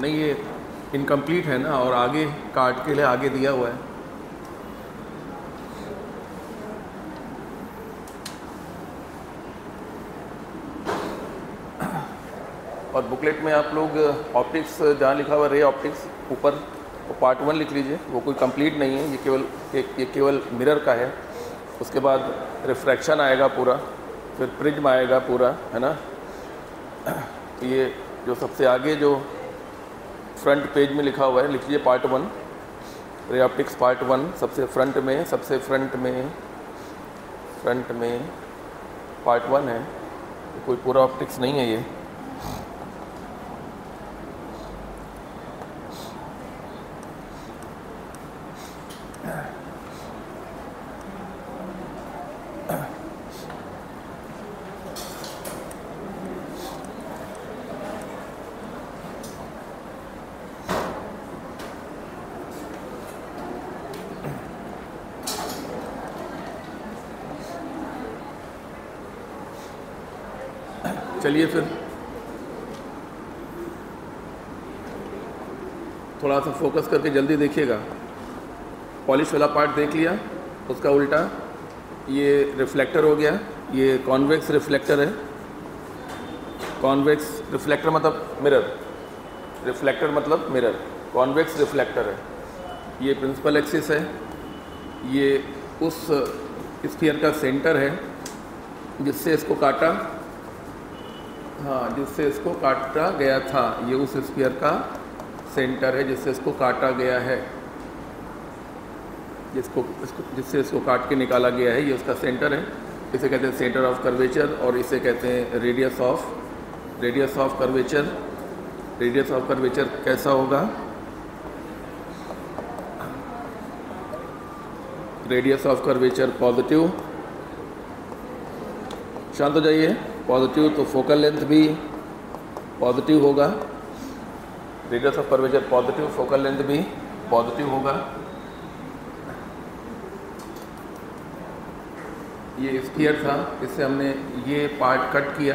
नहीं, ये इनकम्प्लीट है ना, और आगे काट के लिए आगे दिया हुआ है। और बुकलेट में आप लोग ऑप्टिक्स जहाँ लिखा हुआ रे ऑप्टिक्स ऊपर, वो पार्ट 1 लिख लीजिए, वो कोई कंप्लीट नहीं है, ये केवल मिरर का है। उसके बाद रिफ्रैक्शन आएगा पूरा, फिर प्रिज्म आएगा पूरा, है ना। तो ये जो सबसे आगे जो फ्रंट पेज में लिखा हुआ है, लिख लीजिए पार्ट 1, रे ऑप्टिक्स पार्ट 1, सबसे फ्रंट में पार्ट 1 है, तो कोई पूरा ऑप्टिक्स नहीं है ये। चलिए फिर थोड़ा सा फोकस करके जल्दी देखिएगा। पॉलिश वाला पार्ट देख लिया, उसका उल्टा ये रिफ्लेक्टर हो गया, ये कॉन्वेक्स रिफ्लेक्टर है। कॉन्वेक्स रिफ्लेक्टर मतलब मिरर, रिफ्लेक्टर मतलब मिरर, कॉन्वेक्स रिफ्लेक्टर है। ये प्रिंसिपल एक्सिस है, ये उस स्फीयर का सेंटर है जिससे इसको काटा, जिससे इसको काटा गया था। ये उस स्फीयर का सेंटर है जिससे इसको काटा गया है, जिससे इसको काट के निकाला गया है, ये उसका सेंटर है। इसे कहते हैं सेंटर ऑफ कर्वेचर, और इसे कहते हैं radius of curvature. Radius of curvature कैसा होगा? रेडियस ऑफ कर्वेचर पॉजिटिव, शांत हो जाइए, पॉजिटिव, तो फोकल लेंथ भी पॉजिटिव होगा। Radius of curvature positive, focal length भी पॉजिटिव होगा। ये स्फीयर था, इससे हमने ये पार्ट कट किया।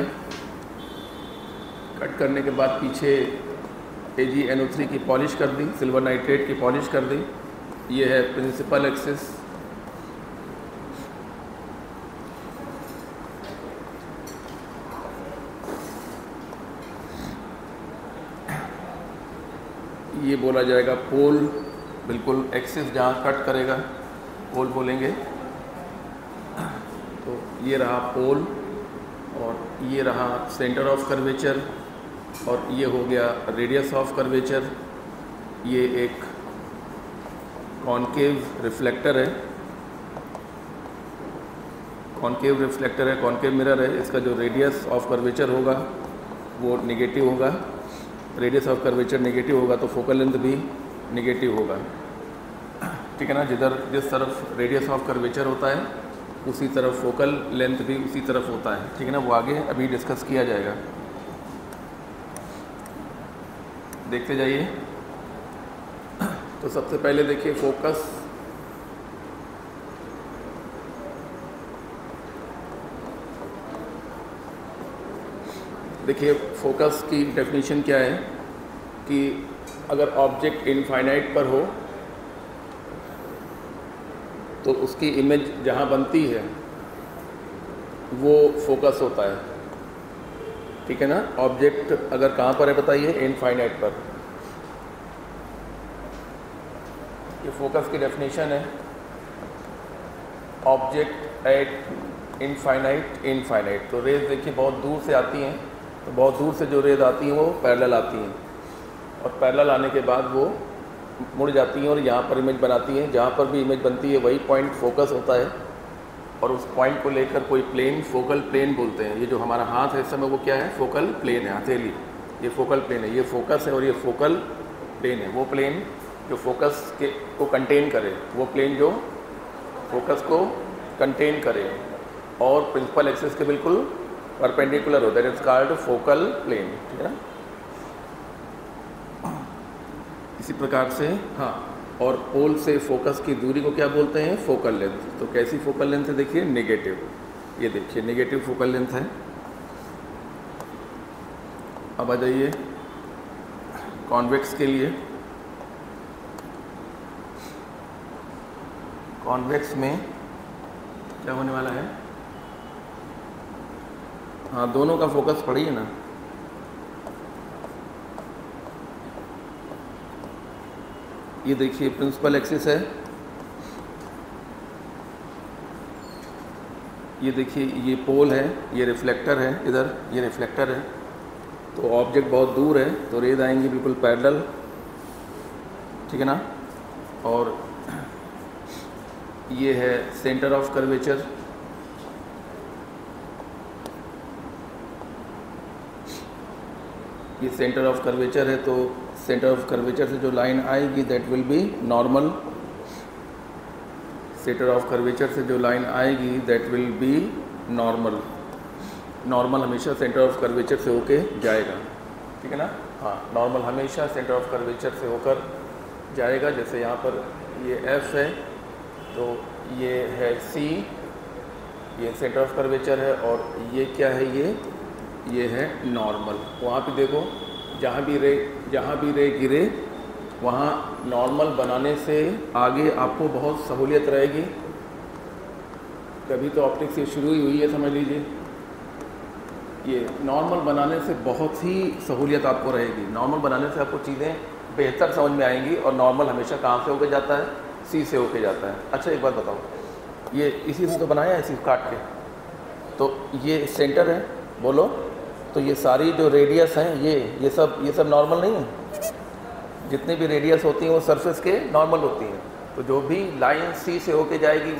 कट करने के बाद पीछे AgNO3 की पॉलिश कर दी, सिल्वर नाइट्रेट की पॉलिश कर दी। ये है प्रिंसिपल एक्सिस। ये बोला जाएगा पोल, बिल्कुल एक्सिस जहाँ कट करेगा पोल बोलेंगे। तो ये रहा पोल, और ये रहा सेंटर ऑफ कर्वेचर, और ये हो गया रेडियस ऑफ कर्वेचर। ये एक कॉन्केव रिफ्लेक्टर है, कॉन्केव मिरर है। इसका जो रेडियस ऑफ कर्वेचर होगा वो नेगेटिव होगा। रेडियस ऑफ कर्वेचर नेगेटिव होगा तो फोकल लेंथ भी नेगेटिव होगा, ठीक है ना। जिस तरफ रेडियस ऑफ कर्वेचर होता है उसी तरफ फोकल लेंथ भी उसी तरफ होता है, ठीक है ना। वो आगे अभी डिस्कस किया जाएगा, देखते जाइए। तो सबसे पहले देखिए फोकस। देखिए फोकस की डेफिनेशन क्या है कि अगर ऑब्जेक्ट इनफाइनाइट पर हो तो उसकी इमेज जहाँ बनती है वो फोकस होता है, ठीक है ना। ऑब्जेक्ट अगर कहाँ पर है बताइए? इनफाइनाइट पर। ये फोकस की डेफिनेशन है। Object at infinite. तो रेज देखिए बहुत दूर से आती हैं, तो बहुत दूर से जो रेज आती हैं वो पैरेलल आती हैं, और पैरेलल आने के बाद वो मुड़ जाती हैं और यहाँ पर इमेज बनाती हैं। जहाँ पर भी इमेज बनती है वही पॉइंट फोकस होता है, और उस पॉइंट को लेकर कोई प्लेन फोकल प्लेन बोलते हैं। ये जो हमारा हाथ है इस समय वो क्या है? फोकल प्लेन है, हथेली, ये फोकल प्लेन है। ये फोकस है और ये फोकल प्लेन है। वो प्लेन जो फोकस को कंटेन करे, वो प्लेन जो फोकस को कंटेन करे और प्रिंसिपल एक्सिस के बिल्कुल परपेंडिकुलर हो, that is called focal plane, ठीक है ना। इसी प्रकार से और पोल से फोकस की दूरी को क्या बोलते हैं? Focal length. तो कैसी फोकल लेंथ है? देखिए नेगेटिव, ये देखिए नेगेटिव फोकल लेंथ है। अब आ जाइए कॉन्वेक्स के लिए, कॉन्वेक्स में क्या होने वाला है? हाँ, दोनों का फोकस पढ़िए ना। ये देखिए प्रिंसिपल एक्सिस है, ये देखिए ये पोल है, ये रिफ्लेक्टर है, इधर ये रिफ्लेक्टर है। तो ऑब्जेक्ट बहुत दूर है तो रेज आएंगी बिल्कुल पैरेलल, ठीक है ना। और ये है सेंटर ऑफ कर्वेचर, ये सेंटर ऑफ कर्वेचर है। तो सेंटर ऑफ कर्वेचर से जो लाइन आएगी that will be normal, centre of curvature से जो लाइन आएगी that will be normal. Normal हमेशा सेंटर ऑफ कर्वेचर से होके जाएगा, ठीक है ना। हाँ, नॉर्मल हमेशा सेंटर ऑफ कर्वेचर से होकर जाएगा। जैसे यहाँ पर ये F है तो ये है C, ये सेंटर ऑफ कर्वेचर है, और ये क्या है, ये है नॉर्मल। वहाँ पे देखो जहाँ भी रे गिरे वहाँ नॉर्मल बनाने से आगे आपको बहुत सहूलियत रहेगी। कभी तो ऑप्टिक्स ये शुरू ही हुई है, समझ लीजिए। ये नॉर्मल बनाने से बहुत ही सहूलियत आपको रहेगी। नॉर्मल बनाने से आपको चीज़ें बेहतर समझ में आएंगी। और नॉर्मल हमेशा कहाँ से होके जाता है? C से होके जाता है। अच्छा एक बात बताओ, ये इसी से तो बनाया है, इसी काट के, तो ये सेंटर है, बोलो। तो ये सारी जो रेडियस हैं ये सब नॉर्मल नहीं है। जितनी भी रेडियस होती हैं वो सरफेस के नॉर्मल होती हैं। तो जो भी लाइन C से होके जाएगी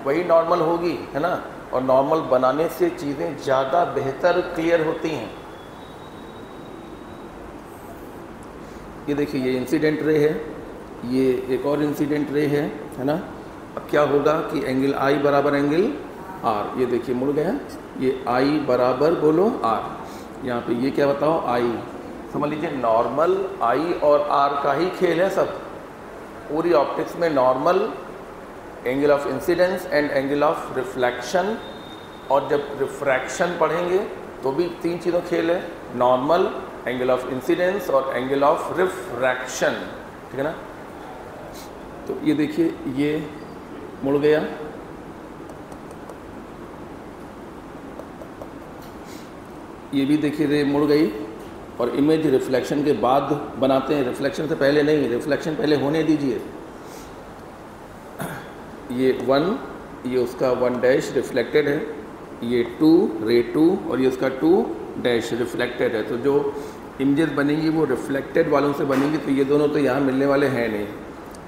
वही नॉर्मल होगी, है ना। और नॉर्मल बनाने से चीज़ें ज़्यादा बेहतर क्लियर होती हैं। ये देखिए ये इंसिडेंट रे है, ये एक और इंसिडेंट रे है ना। अब क्या होगा कि एंगल I बराबर एंगल R, ये देखिए मुड़ गया, ये I बराबर बोलो R। यहाँ पे ये क्या बताओ, I, समझ लीजिए नॉर्मल I और R का ही खेल है सब। पूरी ऑप्टिक्स में normal, angle of incidence and angle of reflection, और जब रिफ्रैक्शन पढ़ेंगे तो भी तीन चीज़ों खेल है, नॉर्मल, एंगल ऑफ इंसिडेंस और एंगल ऑफ रिफ्रैक्शन, ठीक है ना। तो ये देखिए ये मुड़ गया, ये भी देखिए रे मुड़ गई। और इमेज रिफ्लेक्शन के बाद बनाते हैं, रिफ्लेक्शन से पहले नहीं, रिफ्लेक्शन पहले होने दीजिए। ये 1, ये उसका 1 डैश रिफ्लेक्टेड है, ये 2 रे 2 और ये उसका 2 डैश रिफ्लेक्टेड है। तो जो इमेजेस बनेंगी वो रिफ्लेक्टेड वालों से बनेंगी। तो ये दोनों तो यहाँ मिलने वाले हैं नहीं,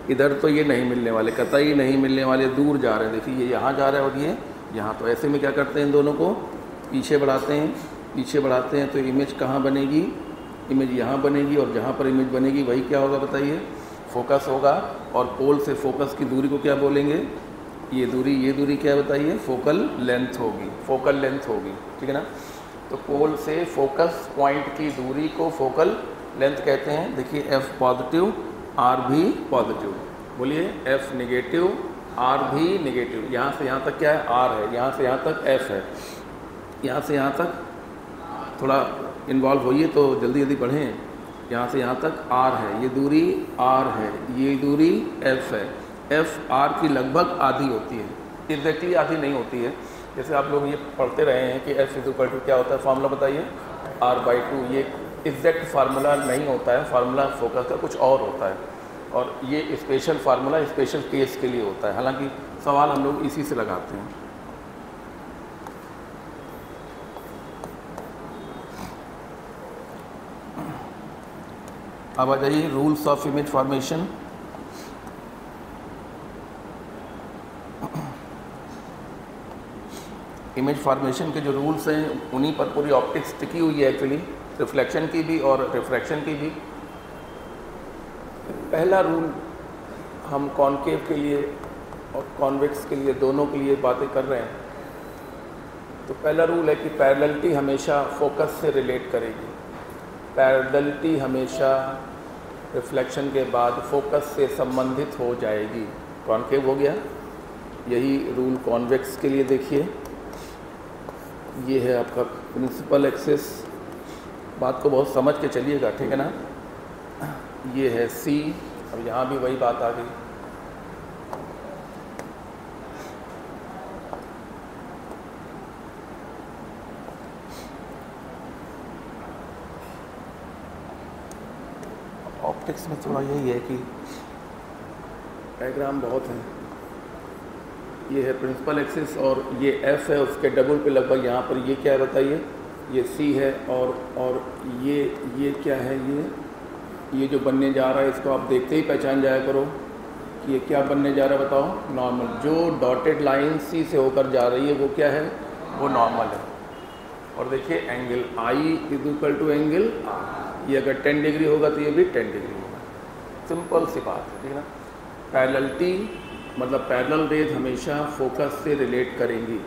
इधर तो ये नहीं मिलने वाले, कतई नहीं मिलने वाले, दूर जा रहे हैं। देखिए ये यहाँ जा रहा है और ये यहाँ। तो ऐसे में क्या करते हैं, इन दोनों को पीछे बढ़ाते हैं, पीछे बढ़ाते हैं। तो इमेज कहाँ बनेगी, इमेज यहाँ बनेगी, और जहाँ पर इमेज बनेगी वही क्या होगा बताइए, फोकस होगा। और पोल से फोकस की दूरी को क्या बोलेंगे, ये दूरी क्या बताइए, फोकल लेंथ होगी, फोकल लेंथ होगी, ठीक है ना। तो पोल से फोकस पॉइंट की दूरी को फोकल लेंथ कहते हैं। देखिए F पॉजिटिव, R भी पॉजिटिव, बोलिए F नेगेटिव, R भी नेगेटिव। यहाँ से यहाँ तक क्या है, R है, यहाँ से यहाँ तक F है, यहाँ से यहाँ तक थोड़ा इन्वॉल्व होइए तो जल्दी जल्दी पढ़ें। यहाँ से यहाँ तक R है, ये दूरी R है, ये दूरी F है। F R की लगभग आधी होती है, एग्जैक्टली आधी नहीं होती है। जैसे आप लोग ये पढ़ते रहे हैं कि F = क्या होता है, फार्मूला बताइए, R/2। ये एग्जैक्ट फार्मूला नहीं होता है, फार्मूला फोकस का कुछ और होता है, और ये स्पेशल फार्मूला स्पेशल केस के लिए होता है। हालांकि सवाल हम लोग इसी से लगाते हैं। अब आ जाइए rules of image formation. Image formation के जो रूल्स हैं उन्हीं पर पूरी ऑप्टिक्स टिकी हुई है एक्चुअली, रिफ्लेक्शन की भी और रिफ्रैक्शन की भी। पहला रूल हम कॉन्केव के लिए और कॉन्वेक्स के लिए दोनों के लिए बातें कर रहे हैं। तो पहला रूल है कि पैरेललिटी हमेशा फोकस से रिलेट करेगी। पैरेललिटी हमेशा रिफ्लेक्शन के बाद फोकस से संबंधित हो जाएगी। कॉन्केव हो गया, यही रूल कॉन्वेक्स के लिए देखिए। ये है आपका प्रिंसिपल एक्सिस, बात को बहुत समझ के चलिएगा, ठीक है ना। ये है सी, अब यहाँ भी वही बात आ गई। ऑप्टिक्स में थोड़ा यही है कि डायग्राम बहुत है। ये है प्रिंसिपल एक्सिस और ये एफ है, उसके डबल पे लगभग यहाँ पर ये क्या है बताइए, ये सी है और ये क्या है, ये जो बनने जा रहा है इसको आप देखते ही पहचान जाया करो कि ये क्या बनने जा रहा है, बताओ नॉर्मल। जो डॉटेड लाइन सी से होकर जा रही है वो क्या है, वो नॉर्मल है। और देखिए angle i is equal to angle r, ये अगर 10 डिग्री होगा तो ये भी 10 डिग्री होगा। सिंपल सी बात है, ठीक है ना। पैरेललिटी मतलब पैरेलल रेज हमेशा फोकस से रिलेट करेंगी,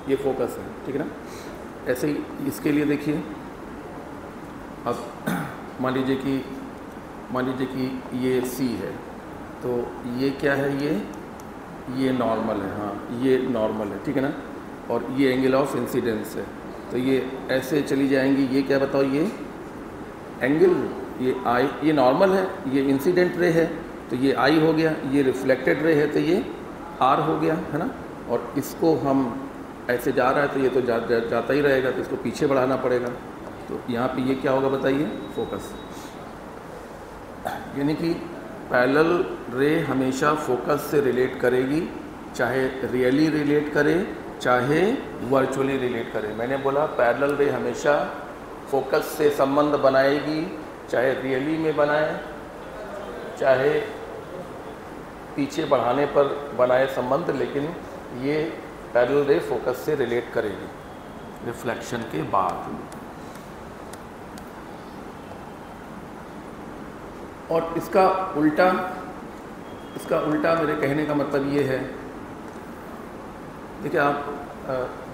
ये फोकस है, ठीक है ना। ऐसे ही इसके लिए देखिए, अब मान लीजिए कि ये सी है, तो ये क्या है, ये नॉर्मल है, हाँ ये नॉर्मल है, ठीक है ना। और ये एंगल ऑफ इंसिडेंस है, तो ये ऐसे चली जाएंगी। ये क्या बताओ, ये एंगल, ये आई, ये नॉर्मल है, ये इंसिडेंट रे है तो ये आई हो गया, ये रिफ्लेक्टेड रे है तो ये आर हो गया, है ना। और इसको हम ऐसे जा रहा है तो ये तो जाता ही रहेगा, तो इसको पीछे बढ़ाना पड़ेगा। तो यहाँ पे ये क्या होगा बताइए, फोकस। यानी कि पैरेलल रे हमेशा फोकस से रिलेट करेगी, चाहे रियली रिलेट करे चाहे वर्चुअली रिलेट करे। मैंने बोला पैरेलल रे हमेशा फोकस से संबंध बनाएगी, चाहे रियली में बनाए चाहे पीछे बढ़ाने पर बनाए संबंध, लेकिन ये पैरेलल रे फोकस से रिलेट करेगी रिफ्लेक्शन के बाद। और इसका उल्टा मेरे कहने का मतलब ये है, देखिए आप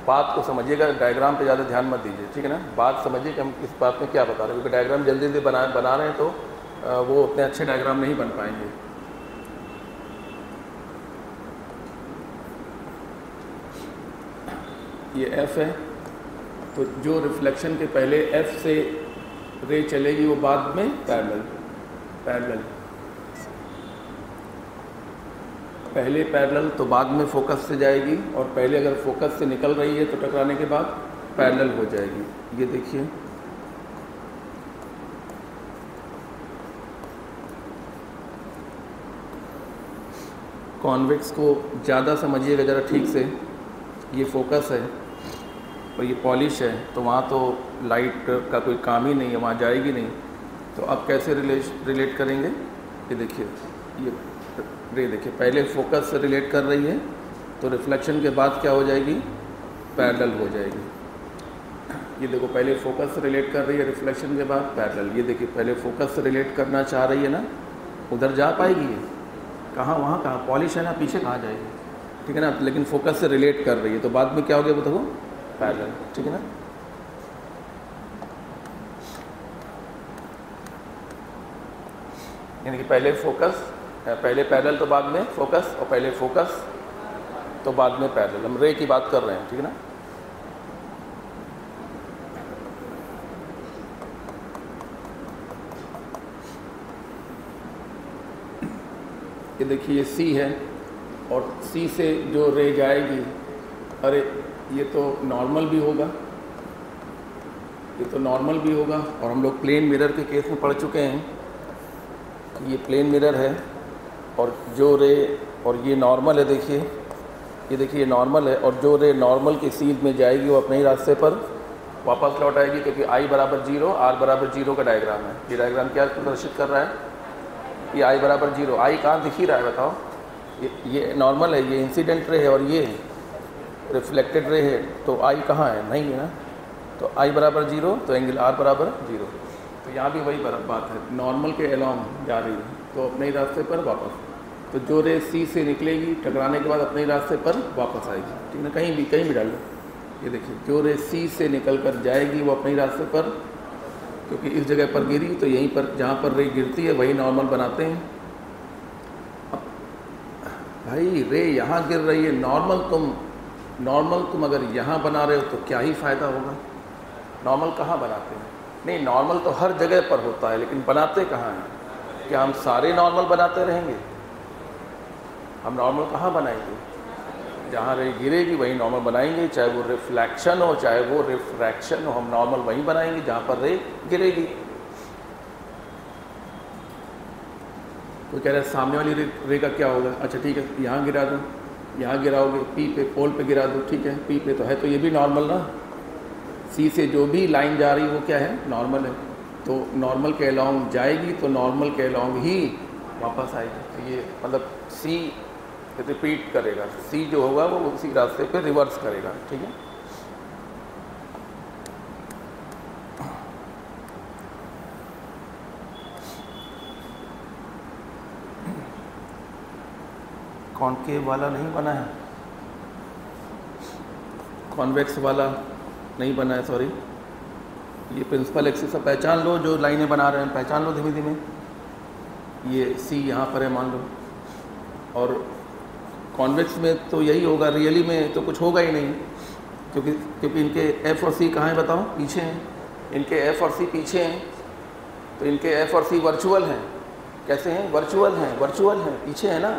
बात को समझिएगा, डायग्राम पे ज़्यादा ध्यान मत दीजिए, ठीक है ना। बात समझिए कि हम इस बात में क्या बता रहे हैं, क्योंकि डायग्राम जल्दी जल्दी बना रहे हैं तो वो उतने अच्छे डायग्राम नहीं बन पाएंगे। ये एफ है, तो जो रिफ्लेक्शन के पहले एफ से रे चलेगी वो बाद में पैरेलल, पहले पैरेलल तो बाद में फोकस से जाएगी, और पहले अगर फोकस से निकल रही है तो टकराने के बाद पैरेलल हो जाएगी। ये देखिए कॉन्वेक्स को ज़्यादा समझिएगा ज़रा ठीक से। ये फोकस है और ये पॉलिश है, तो वहाँ तो लाइट का कोई काम ही नहीं है, वहाँ जाएगी नहीं। तो अब कैसे रिलेट करेंगे, ये देखिए, ये रे देखिए पहले फोकस से रिलेट कर रही है तो रिफ्लेक्शन के बाद क्या हो जाएगी, पैरेलल हो जाएगी। ये देखो पहले फोकस से रिलेट कर रही है, रिफ्लेक्शन के बाद पैरेलल। ये देखिए पहले फोकस से रिलेट करना चाह रही है ना, उधर जा पाएगी ये, कहाँ, वहाँ कहाँ, पॉलिश है ना, पीछे कहाँ जाएगी, ठीक है ना। लेकिन फोकस से रिलेट कर रही है तो बाद में क्या हो गया बताओ, पैरेलल, ठीक है ना। यानी कि पहले पैरेलल तो बाद में फोकस, और पहले फोकस तो बाद में पैरेलल। हम रे की बात कर रहे हैं, ठीक है ना। ये देखिए ये सी है, और सी से जो रे जाएगी, अरे ये तो नॉर्मल भी होगा, और हम लोग प्लेन मिरर के केस में पढ़ चुके हैं। ये प्लेन मिरर है और जो रे, और ये नॉर्मल है, देखिए ये देखिए ये नॉर्मल है, और जो रे नॉर्मल के सीध में जाएगी वो अपने ही रास्ते पर वापस लौट आएगी, क्योंकि I बराबर 0, R बराबर 0 का डायग्राम है। ये डायग्राम क्या प्रदर्शित कर रहा है, ये I बराबर 0, I कहाँ दिख ही रहा है बताओ, ये नॉर्मल है, ये इंसिडेंट रे है और ये रिफ्लेक्टेड रे है, तो I कहाँ है, नहीं है ना। तो I बराबर 0 तो एंगल R बराबर 0। तो यहाँ भी वही बात है, नॉर्मल के अलॉन्ग जा रही है तो अपने ही रास्ते पर वापस, तो जो रे सी से निकलेगी टकराने के बाद अपने ही रास्ते पर वापस आएगी, ठीक है ना। कहीं भी डाल लो, ये देखिए जो रे सी से निकल कर जाएगी वो अपने ही रास्ते पर, क्योंकि इस जगह पर गिरी तो यहीं पर जहाँ पर रे गिरती है वही नॉर्मल बनाते हैं। अब भाई रे यहाँ गिर रही है, नॉर्मल तुम अगर यहाँ बना रहे हो तो क्या ही फ़ायदा होगा, नॉर्मल कहाँ बनाते हैं, नहीं, नॉर्मल तो हर जगह पर होता है, लेकिन बनाते कहाँ हैं? क्या हम सारे नॉर्मल बनाते रहेंगे? हम नॉर्मल कहाँ बनाएंगे? जहाँ रे गिरेगी वही नॉर्मल बनाएंगे, चाहे वो रिफ्लेक्शन हो चाहे वो रिफ्रैक्शन हो, हम नॉर्मल वहीं बनाएंगे जहाँ पर रे गिरेगी। तो कह रहे हैं सामने वाली रे का क्या होगा? अच्छा ठीक है, यहाँ गिरा दो, यहाँ गिराओगे, पी पे पोल पे गिरा दो, ठीक है, पी पे तो है, तो ये भी नॉर्मल ना। सी से जो भी लाइन जा रही है वो क्या है? नॉर्मल है। तो नॉर्मल के अलॉन्ग जाएगी तो नॉर्मल के अलॉन्ग ही वापस आएगी। तो ये मतलब सी रिपीट करेगा, सी जो होगा वो उसी रास्ते पे रिवर्स करेगा, ठीक है। कॉनकेव वाला नहीं बना है, कॉन्वेक्स वाला नहीं बना है, सॉरी। ये प्रिंसिपल एक्सिस पहचान लो, जो लाइनें बना रहे हैं पहचान लो धीमे धीमे। ये सी यहाँ पर है मान लो, और कॉन्वेक्स में तो यही होगा, रियली में तो कुछ होगा ही नहीं, क्योंकि इनके एफ और सी कहाँ हैं बताओ? पीछे हैं। इनके एफ और सी पीछे हैं, तो इनके एफ और सी वर्चुअल हैं। कैसे हैं? वर्चुअल हैं, वर्चुअल हैं, पीछे है ना,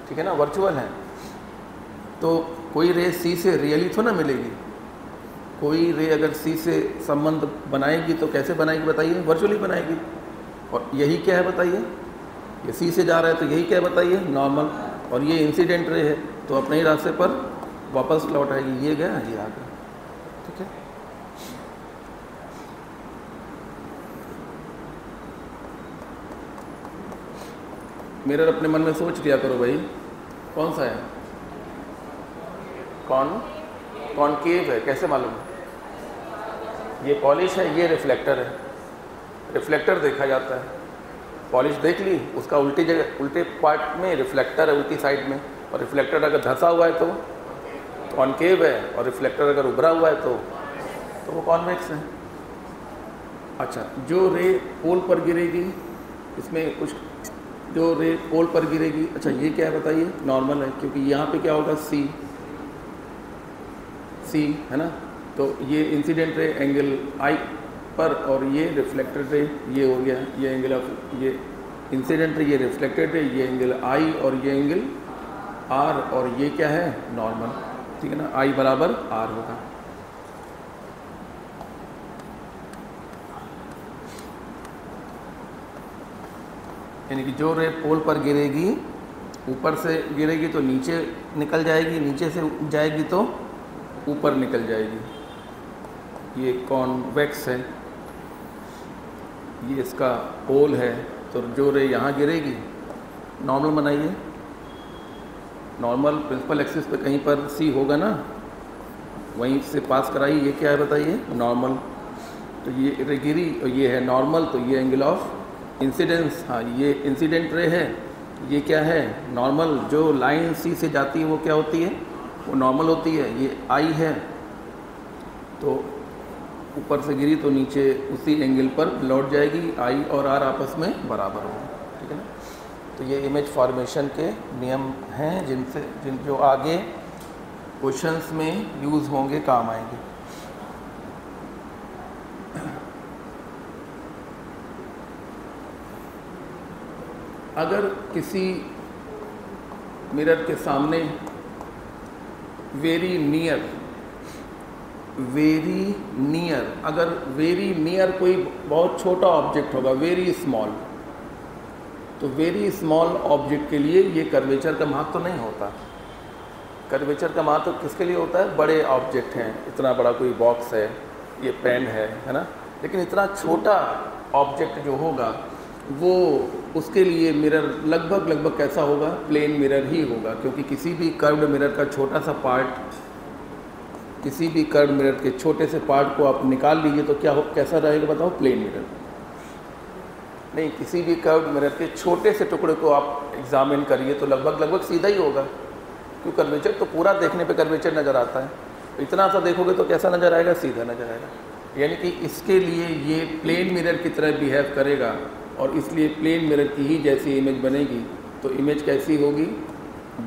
ठीक है ना, वर्चुअल हैं। तो कोई रे सी से रियली तो ना मिलेगी। कोई रे अगर सी से संबंध बनाएगी तो कैसे बनाएगी बताइए? वर्चुअली बनाएगी। और यही क्या है बताइए? ये सी से जा रहा है तो यही क्या है बताइए? नॉर्मल। और ये इंसिडेंट रे है तो अपने ही रास्ते पर वापस लौट आएगी। ये गया, ये आ गया, ठीक है। मिरर अपने मन में सोच लिया करो भाई, कौन सा है? कॉनकेव है। कैसे मालूम? ये पॉलिश है, ये रिफ्लेक्टर है। रिफ्लेक्टर देखा जाता है, पॉलिश देख ली, उसका उल्टी जगह, उल्टे पार्ट में रिफ्लेक्टर है, उल्टी साइड में। और रिफ्लेक्टर अगर धंसा हुआ है तो कॉनकेव है, और रिफ्लेक्टर अगर उभरा हुआ है तो वो कॉन्वेक्स है। अच्छा, जो रे पोल पर गिरेगी, इसमें कुछ जो रे पोल पर गिरेगी, अच्छा ये क्या है बताइए? नॉर्मल है, क्योंकि यहाँ पे क्या होगा? सी है ना। तो ये इंसिडेंट रे एंगल आई पर, और ये रिफ्लेक्टेड रे ये हो गया, ये एंगल ऑफ, ये इंसिडेंट रे, ये रिफ्लेक्टेड रे, ये एंगल आई और ये एंगल आर, और ये क्या है? नॉर्मल, ठीक है ना। आई बराबर आर होगा। यानी कि जो रे पोल पर गिरेगी, ऊपर से गिरेगी तो नीचे निकल जाएगी, नीचे से जाएगी तो ऊपर निकल जाएगी। ये कॉन्वेक्स है, ये इसका पोल है। तो जो रे यहाँ गिरेगी, नॉर्मल बनाइए, नॉर्मल प्रिंसिपल एक्सिस पे कहीं पर सी होगा ना, वहीं से पास कराइए। ये क्या है बताइए? नॉर्मल। तो ये रे गिरी और ये है नॉर्मल, तो ये एंगल ऑफ इंसिडेंस, हाँ ये इंसिडेंट रे है। ये क्या है? नॉर्मल। जो लाइन सी से जाती है वो क्या होती है? वो नॉर्मल होती है। ये आई है, तो ऊपर से गिरी तो नीचे उसी एंगल पर लौट जाएगी। आई और आर आपस में बराबर होंगे, ठीक है ना। तो ये इमेज फॉर्मेशन के नियम हैं जो आगे क्वेश्चंस में यूज़ होंगे, काम आएंगे। अगर किसी मिरर के सामने वेरी नियर, अगर वेरी नियर कोई बहुत छोटा ऑब्जेक्ट होगा, वेरी स्मॉल, तो वेरी स्मॉल ऑब्जेक्ट के लिए ये कर्वेचर का महत्व तो नहीं होता। कर्वेचर का महत्व तो किसके लिए होता है? बड़े ऑब्जेक्ट हैं, इतना बड़ा कोई बॉक्स है, ये पेन है ना। लेकिन इतना छोटा ऑब्जेक्ट जो होगा वो, उसके लिए मिरर लगभग कैसा होगा? प्लेन मिरर ही होगा, क्योंकि किसी भी कर्व्ड मिरर का छोटा सा पार्ट, किसी भी कर्व्ड मिरर के छोटे से पार्ट को आप निकाल लीजिए तो क्या हो, कैसा रहेगा बताओ? Plane mirror. नहीं, किसी भी कर्व्ड मिरर के छोटे से टुकड़े को आप एग्जामिन करिए तो लगभग सीधा ही होगा, क्योंकि कर्वेचर तो पूरा देखने पे कर्वेचर नज़र आता है। इतना सा देखोगे तो कैसा नज़र आएगा? सीधा नज़र आएगा। यानी कि इसके लिए ये प्लेन मिरर की तरह बिहेव करेगा, और इसलिए प्लेन मिरर की ही जैसी इमेज बनेगी। तो इमेज कैसी होगी?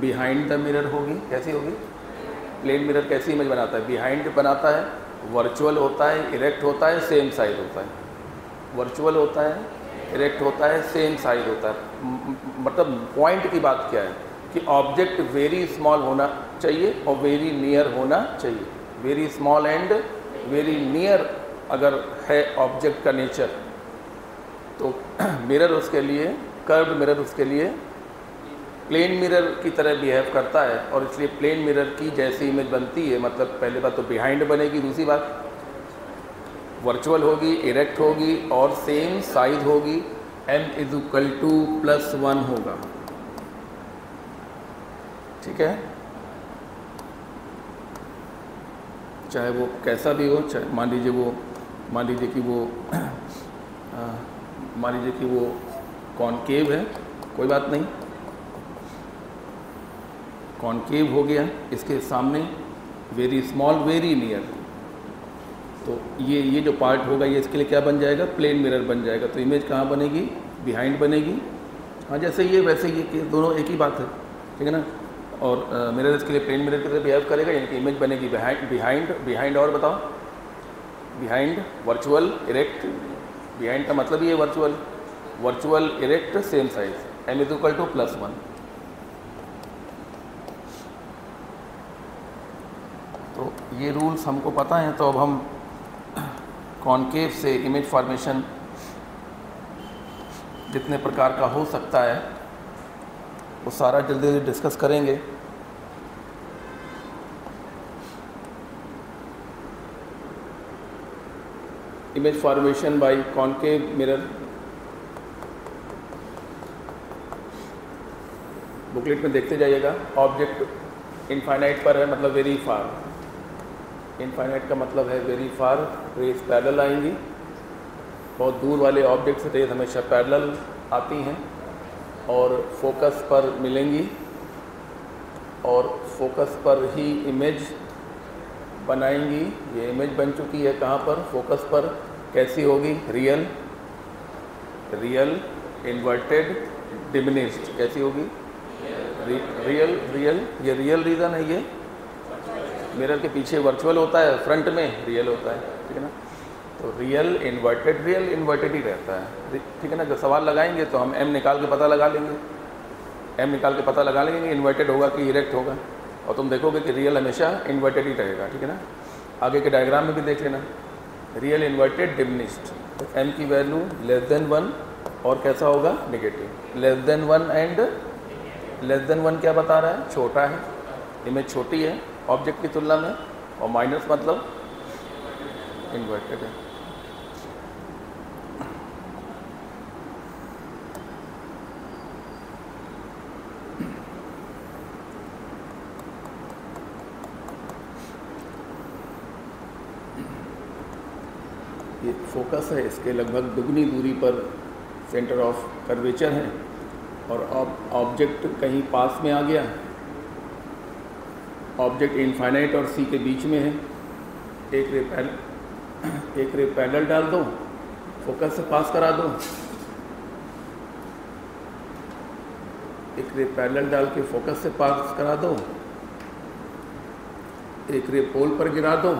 बिहाइंड द मिरर होगी। कैसी होगी? प्लेन मिरर कैसी इमेज बनाता है? बिहाइंड बनाता है, वर्चुअल होता है, इरेक्ट होता है, सेम साइज होता है। वर्चुअल होता है, इरेक्ट होता है, सेम साइज होता है। मतलब पॉइंट की बात क्या है कि ऑब्जेक्ट वेरी स्मॉल होना चाहिए और वेरी नियर होना चाहिए। Very small and very near अगर है ऑब्जेक्ट का नेचर, तो मिरर उसके लिए, कर्व्ड मिरर उसके लिए प्लेन मिरर की तरह बिहेव करता है, और इसलिए प्लेन मिरर की जैसी इमेज बनती है। मतलब पहले बात तो बिहाइंड बनेगी, दूसरी बात वर्चुअल होगी, इरेक्ट होगी और सेम साइज होगी। m = +1 होगा, ठीक है। चाहे वो कैसा भी हो, चाहे मान लीजिए कि वो कॉनकेव है, कोई बात नहीं, कॉनकेव हो गया, इसके सामने वेरी स्मॉल वेरी नियर, तो ये जो पार्ट होगा ये इसके लिए क्या बन जाएगा, प्लेन मिरर बन जाएगा। तो इमेज कहाँ बनेगी, बिहाइंड बनेगी। हाँ, जैसे ये वैसे ये दोनों एक ही बात है, ठीक है ना। और मिरर इसके लिए प्लेन मिरर की तरह बिहेव करेगा, यानी कि इमेज बनेगी बिहाइंड। और बताओ, बिहाइंड, वर्चुअल, इरेक्ट। बिहाइंड का मतलब ही है virtual, erect, same size. m = +1। तो ये रूल्स हमको पता हैं। तो अब हम कॉनकेव से इमेज फॉर्मेशन जितने प्रकार का हो सकता है वो सारा जल्दी जल्दी डिस्कस करेंगे। Image formation by concave mirror, booklet में देखते जाइएगा। ऑब्जेक्ट इनफाइनाइट पर है, मतलब वेरी फार। इनफाइनाइट का मतलब है वेरी फार, रेज पैरेलल आएंगी। बहुत दूर वाले ऑब्जेक्ट से रेज हमेशा पैरेलल आती हैं और फोकस पर मिलेंगी, और फोकस पर ही इमेज बनाएंगी। ये इमेज बन चुकी है कहाँ पर, फोकस पर। कैसी होगी, रियल, इन्वर्टेड, डिमिनिश्ड। कैसी होगी, रियल। ये रियल रीज़न है। ये मिरर के पीछे वर्चुअल होता है, फ्रंट में रियल होता है, ठीक है ना। तो रियल इन्वर्टेड ही रहता है, ठीक है ना। जब सवाल लगाएंगे तो हम m निकाल के पता लगा लेंगे, इन्वर्टेड होगा कि इरेक्ट होगा। और तुम देखोगे कि रियल हमेशा इन्वर्टेड ही रहेगा, ठीक है ना। आगे के डायग्राम में भी देख लेना, रियल, इन्वर्टेड, डिमिनिश्ड। तो m की वैल्यू <1 और कैसा होगा, नेगेटिव। <1 एंड <1 क्या बता रहा है, छोटा है, इमेज छोटी है ऑब्जेक्ट की तुलना में, और माइनस मतलब इन्वर्टेड है। ये फोकस है, इसके लगभग दुगनी दूरी पर सेंटर ऑफ कर्वेचर है, और ऑब्जेक्ट कहीं पास में आ गया। ऑब्जेक्ट इनफाइनाइट और सी के बीच में है। एक रे पैरेलल डाल दो, फोकस से पास करा दो। एक रे पैरेलल डाल के फोकस से पास करा दो। एक रे पोल पर गिरा दो,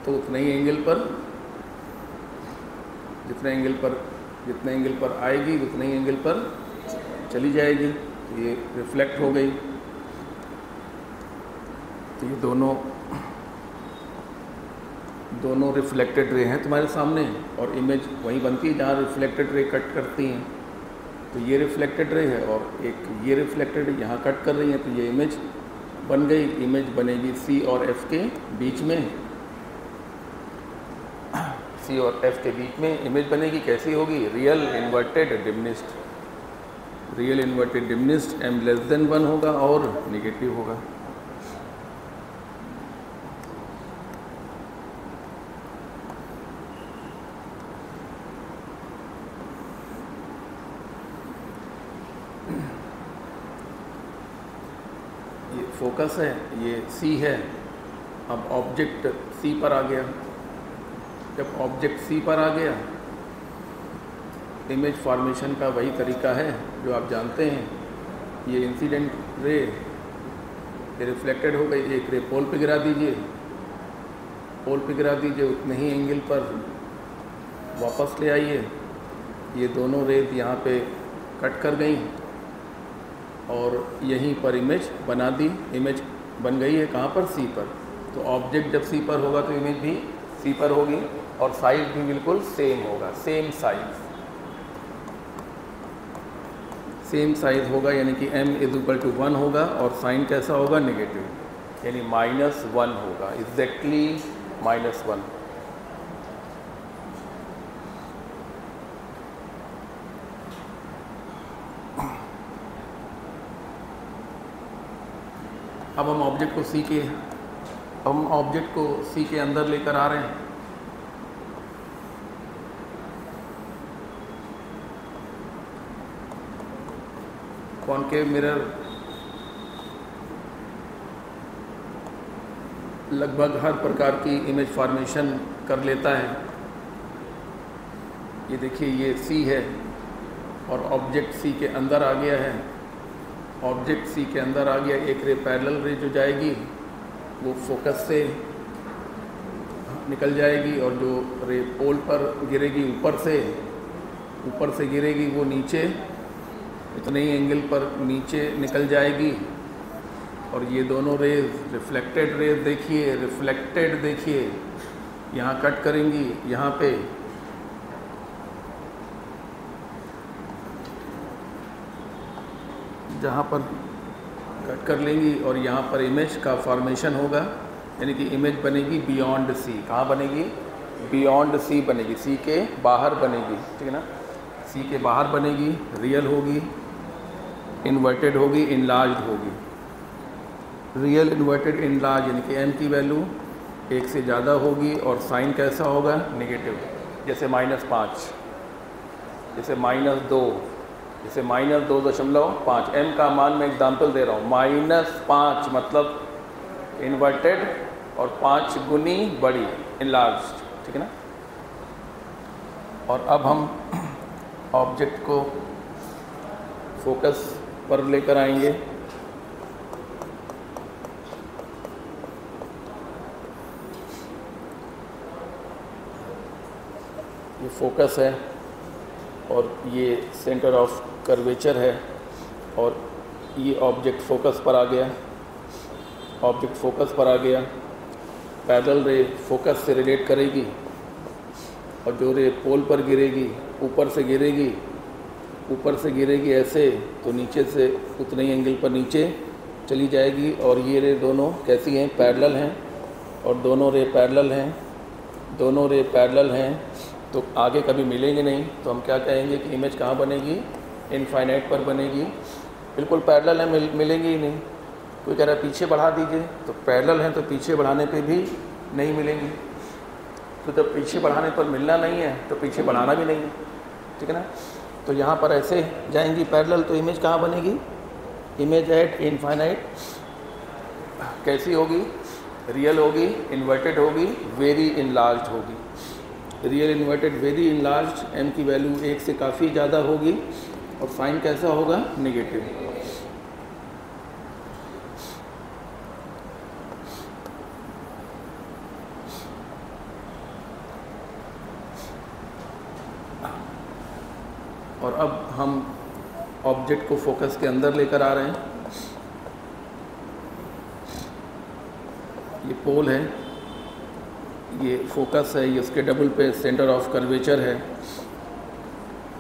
तो उतने ही एंगल पर, जितने एंगल पर आएगी उतने ही एंगल पर चली जाएगी। ये रिफ्लेक्ट हो गई। तो ये दोनों रिफ्लेक्टेड रे हैं तुम्हारे सामने, और इमेज वहीं बनती है जहाँ रिफ्लेक्टेड रे कट करती हैं। तो ये रिफ्लेक्टेड रे है और एक ये रिफ्लेक्टेड यहाँ कट कर रही है, तो ये इमेज बन गई। इमेज बनेगी C और F के बीच में। C और F के बीच में इमेज बनेगी। कैसी होगी, real, inverted, diminished. Real, inverted, diminished. m <1 होगा और नेगेटिव होगा। ये फोकस है, ये C है। अब ऑब्जेक्ट C पर आ गया। जब ऑब्जेक्ट C पर आ गया, इमेज फॉर्मेशन का वही तरीका है जो आप जानते हैं। ये इंसिडेंट रे, ये रिफ्लेक्टेड हो गई, एक रे पोल पे गिरा दीजिए, पोल पे गिरा दीजिए, उतने ही एंगल पर वापस ले आइए। ये दोनों रेज यहाँ पे कट कर गई और यहीं पर इमेज बना दी। इमेज बन गई है कहाँ पर? सी पर। तो ऑब्जेक्ट जब सी पर होगा तो इमेज भी सी पर होगी और साइज भी बिल्कुल सेम होगा, सेम साइज होगा, यानी कि m = 1 होगा और साइन कैसा होगा? नेगेटिव, यानी -1 होगा, एग्जैक्टली -1। अब हम ऑब्जेक्ट को सी के अंदर लेकर आ रहे हैं। कॉनकेव मिरर लगभग हर प्रकार की इमेज फॉर्मेशन कर लेता है। ये देखिए, ये सी है और ऑब्जेक्ट सी के अंदर आ गया है। ऑब्जेक्ट सी के अंदर आ गया, एक रे पैरेलल रे जो जाएगी वो फोकस से निकल जाएगी और जो रे पोल पर गिरेगी ऊपर से गिरेगी वो नीचे इतने ही एंगल पर नीचे निकल जाएगी। और ये दोनों रेज रिफ्लेक्टेड रेज देखिए यहाँ कट करेंगी, यहाँ पे जहाँ पर कट कर लेंगी और यहाँ पर इमेज का फॉर्मेशन होगा, यानी कि इमेज बनेगी बियॉन्ड सी। कहाँ बनेगी? बियॉन्ड सी बनेगी, सी के बाहर बनेगी, ठीक है ना? सी के बाहर बनेगी, रियल होगी, इन्वर्टेड होगी, इनलार्ज्ड होगी। रियल इन्वर्टेड इनलार्ज यानी कि m की वैल्यू 1 से ज़्यादा होगी और साइन कैसा होगा? नेगेटिव, जैसे -5, जैसे -2, जैसे -2.5। m का मान मैं एग्जांपल दे रहा हूँ, -5 मतलब इन्वर्टेड और 5 गुनी बड़ी, इनलार्ज, ठीक है ना? और अब हम ऑब्जेक्ट को फोकस पर लेकर आएंगे। ये फोकस है और ये सेंटर ऑफ कर्वेचर है और ये ऑब्जेक्ट फोकस पर आ गया। ऑब्जेक्ट फोकस पर आ गया, पैरेलल रे फोकस से रिलेट करेगी और जो रे पोल पर गिरेगी ऊपर से गिरेगी ऐसे, तो नीचे से उतने ही एंगल पर नीचे चली जाएगी। और ये रे दोनों कैसी हैं? पैरेलल हैं और दोनों रे पैरेलल हैं, तो आगे कभी मिलेंगे नहीं। तो हम क्या कहेंगे कि इमेज कहाँ बनेगी? इनफाइनाइट पर बनेगी। बिल्कुल पैरेलल है, मिलेंगे ही नहीं। कोई कह रहा है पीछे बढ़ा दीजिए, तो पैरेलल हैं तो पीछे बढ़ाने पे भी नहीं मिलेंगी। तो जब पीछे बढ़ाने पर मिलना नहीं है तो पीछे बढ़ाना भी नहीं है, ठीक है ना? तो यहाँ पर ऐसे जाएंगी पैरेलल, तो इमेज कहाँ बनेगी? इमेज एट इनफाइनाइट कैसी होगी? रियल होगी, इन्वर्टेड होगी, वेरी इनलार्ज्ड होगी। Real inverted very enlarged, m की वैल्यू 1 से काफ़ी ज़्यादा होगी और साइन कैसा होगा? नेगेटिव। और अब हम ऑब्जेक्ट को फोकस के अंदर लेकर आ रहे हैं। ये पोल है, ये फोकस है, ये उसके डबल पे सेंटर ऑफ कर्वेचर है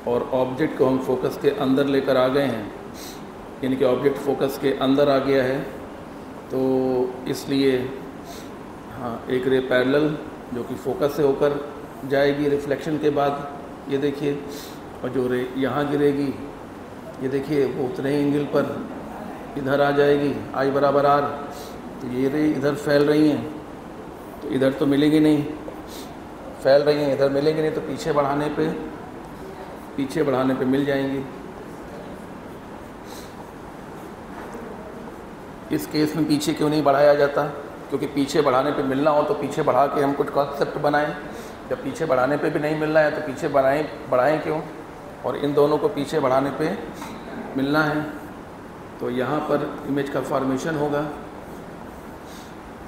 और ऑब्जेक्ट को हम फोकस के अंदर लेकर आ गए हैं, यानी कि ऑब्जेक्ट फोकस के अंदर आ गया है। तो इसलिए हाँ, एक रे पैरेलल जो कि फोकस से होकर जाएगी रिफ्लेक्शन के बाद, ये देखिए, और जो रे यहाँ गिरेगी ये देखिए वो उतने ही एंगल पर इधर आ जाएगी, I = R। तो ये रे इधर फैल रही हैं तो इधर तो मिलेगी नहीं, फैल रही हैं इधर मिलेंगी नहीं, तो पीछे बढ़ाने पे मिल जाएंगी। इस केस में पीछे क्यों नहीं बढ़ाया जाता? क्योंकि पीछे बढ़ाने पे मिलना हो तो पीछे बढ़ा के हम कुछ कॉन्सेप्ट बनाएं। जब पीछे बढ़ाने पे भी नहीं मिलना है तो पीछे बढ़ाएं क्यों? और इन दोनों को पीछे बढ़ाने पे मिलना है। तो यहाँ पर इमेज का फॉर्मेशन होगा।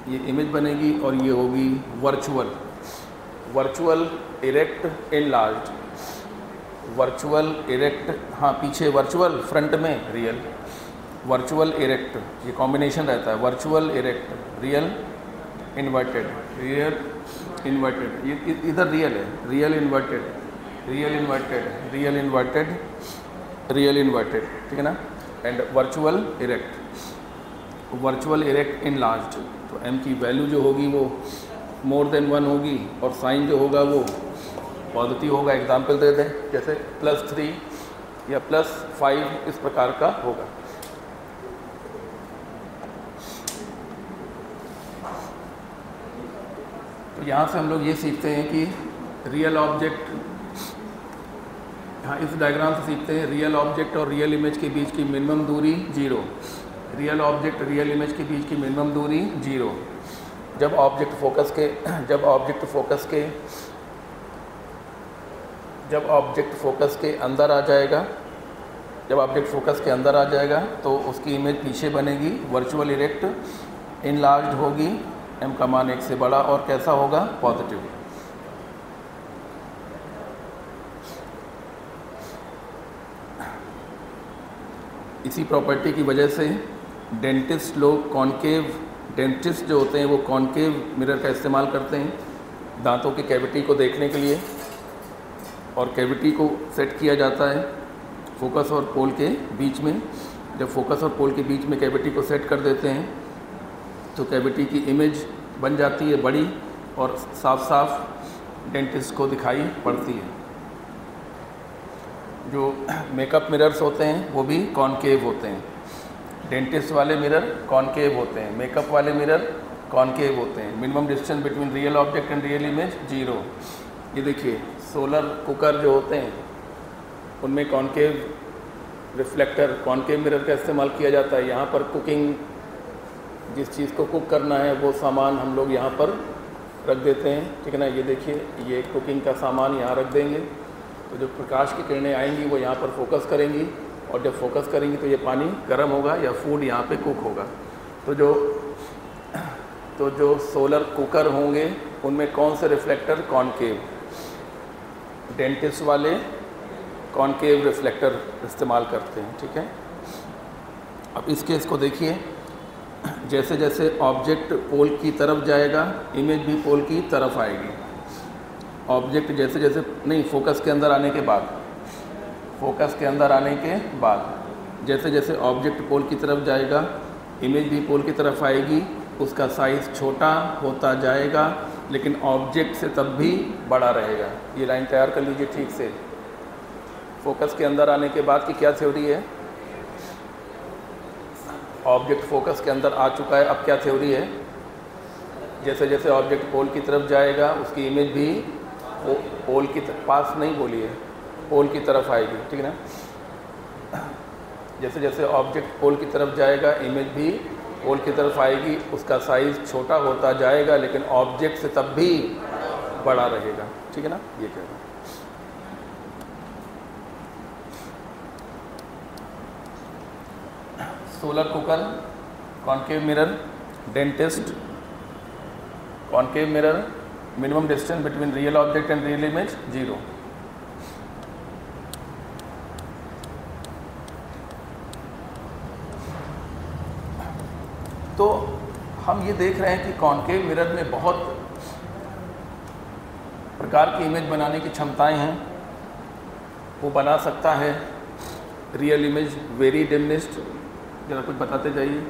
ये इमेज बनेगी और ये होगी virtual erect enlarged, virtual erect, हाँ पीछे वर्चुअल फ्रंट में रियल, वर्चुअल इरेक्ट, ये कॉम्बिनेशन रहता है, virtual erect real inverted, real inverted, ये इधर रियल है, real inverted, real inverted, real inverted, real inverted, ठीक है ना। एंड वर्चुअल इरेक्ट इनलार्ज्ड, तो m की वैल्यू जो होगी वो मोर देन 1 होगी और साइन जो होगा वो पॉजिटिव होगा। एग्जाम्पल दे दें, जैसे +3 या +5 इस प्रकार का होगा। तो यहाँ से हम लोग ये सीखते हैं कि रियल ऑब्जेक्ट, हाँ इस डायग्राम से सीखते हैं रियल ऑब्जेक्ट और रियल इमेज के बीच की मिनिमम दूरी 0, रियल ऑब्जेक्ट रियल इमेज के बीच की मिनिमम दूरी 0। जब ऑब्जेक्ट फोकस के अंदर आ जाएगा, जब ऑब्जेक्ट फोकस के अंदर आ जाएगा तो उसकी इमेज पीछे बनेगी, वर्चुअल इरेक्ट इनलार्ज्ड होगी, m का मान 1 से बड़ा और कैसा होगा, पॉजिटिव। इसी प्रॉपर्टी की वजह से डेंटिस्ट जो होते हैं वो कॉन्केव मिरर का इस्तेमाल करते हैं दांतों की कैविटी को देखने के लिए, और कैविटी को सेट किया जाता है फोकस और पोल के बीच में। जब फोकस और पोल के बीच में कैविटी को सेट कर देते हैं तो कैविटी की इमेज बन जाती है बड़ी और साफ साफ डेंटिस्ट को दिखाई पड़ती है। जो मेकअप मिरर्स होते हैं वो भी कॉनकेव होते हैं, डेंटिस्ट वाले मिरर कॉनकेव होते हैं, मेकअप वाले मिरर कॉनकेव होते हैं। Minimum distance between real object and real image 0। ये देखिए सोलर कुकर जो होते हैं उनमें कॉनकेव रिफ्लेक्टर, कॉनकेव मिरर का इस्तेमाल किया जाता है। यहाँ पर कुकिंग, जिस चीज़ को कुक करना है वो सामान हम लोग यहाँ पर रख देते हैं, ठीक है ना। ये देखिए ये कुकिंग का सामान यहाँ रख देंगे तो जो प्रकाश की किरणें आएंगी वो यहाँ पर फोकस करेंगी, और जब फोकस करेंगी तो ये पानी गर्म होगा या फूड यहाँ पे कुक होगा। तो जो सोलर कुकर होंगे उनमें कौन से रिफ्लेक्टर, कॉनकेव, डेंटिस्ट वाले कॉनकेव रिफ्लेक्टर इस्तेमाल करते हैं, ठीक है। अब इस केस को देखिए, जैसे जैसे ऑब्जेक्ट पोल की तरफ जाएगा इमेज भी पोल की तरफ आएगी। ऑब्जेक्ट जैसे जैसे नहीं, फोकस के अंदर आने के बाद जैसे जैसे ऑब्जेक्ट पोल की तरफ जाएगा इमेज भी पोल की तरफ आएगी, उसका साइज़ छोटा होता जाएगा लेकिन ऑब्जेक्ट से तब भी बड़ा रहेगा। ये लाइन तैयार कर लीजिए ठीक से। फोकस के अंदर आने के बाद की क्या थ्योरी है, ऑब्जेक्ट फोकस के अंदर आ चुका है, अब क्या थ्योरी है, जैसे जैसे ऑब्जेक्ट पोल की तरफ जाएगा उसकी इमेज भी पोल की पास नहीं बोलिए, पोल की तरफ आएगी, ठीक है ना। जैसे जैसे ऑब्जेक्ट पोल की तरफ जाएगा इमेज भी पोल की तरफ आएगी, उसका साइज़ छोटा होता जाएगा लेकिन ऑब्जेक्ट से तब भी बड़ा रहेगा, ठीक है ना। ये कह रहा हूँ। Solar cooker, concave mirror, dentist, concave mirror, minimum distance between real object and real image 0। तो हम ये देख रहे हैं कि कॉनकेव मिरर में बहुत प्रकार की इमेज बनाने की क्षमताएं हैं। वो बना सकता है रियल इमेज वेरी डिमिनिश्ड, जरा कुछ बताते जाइए।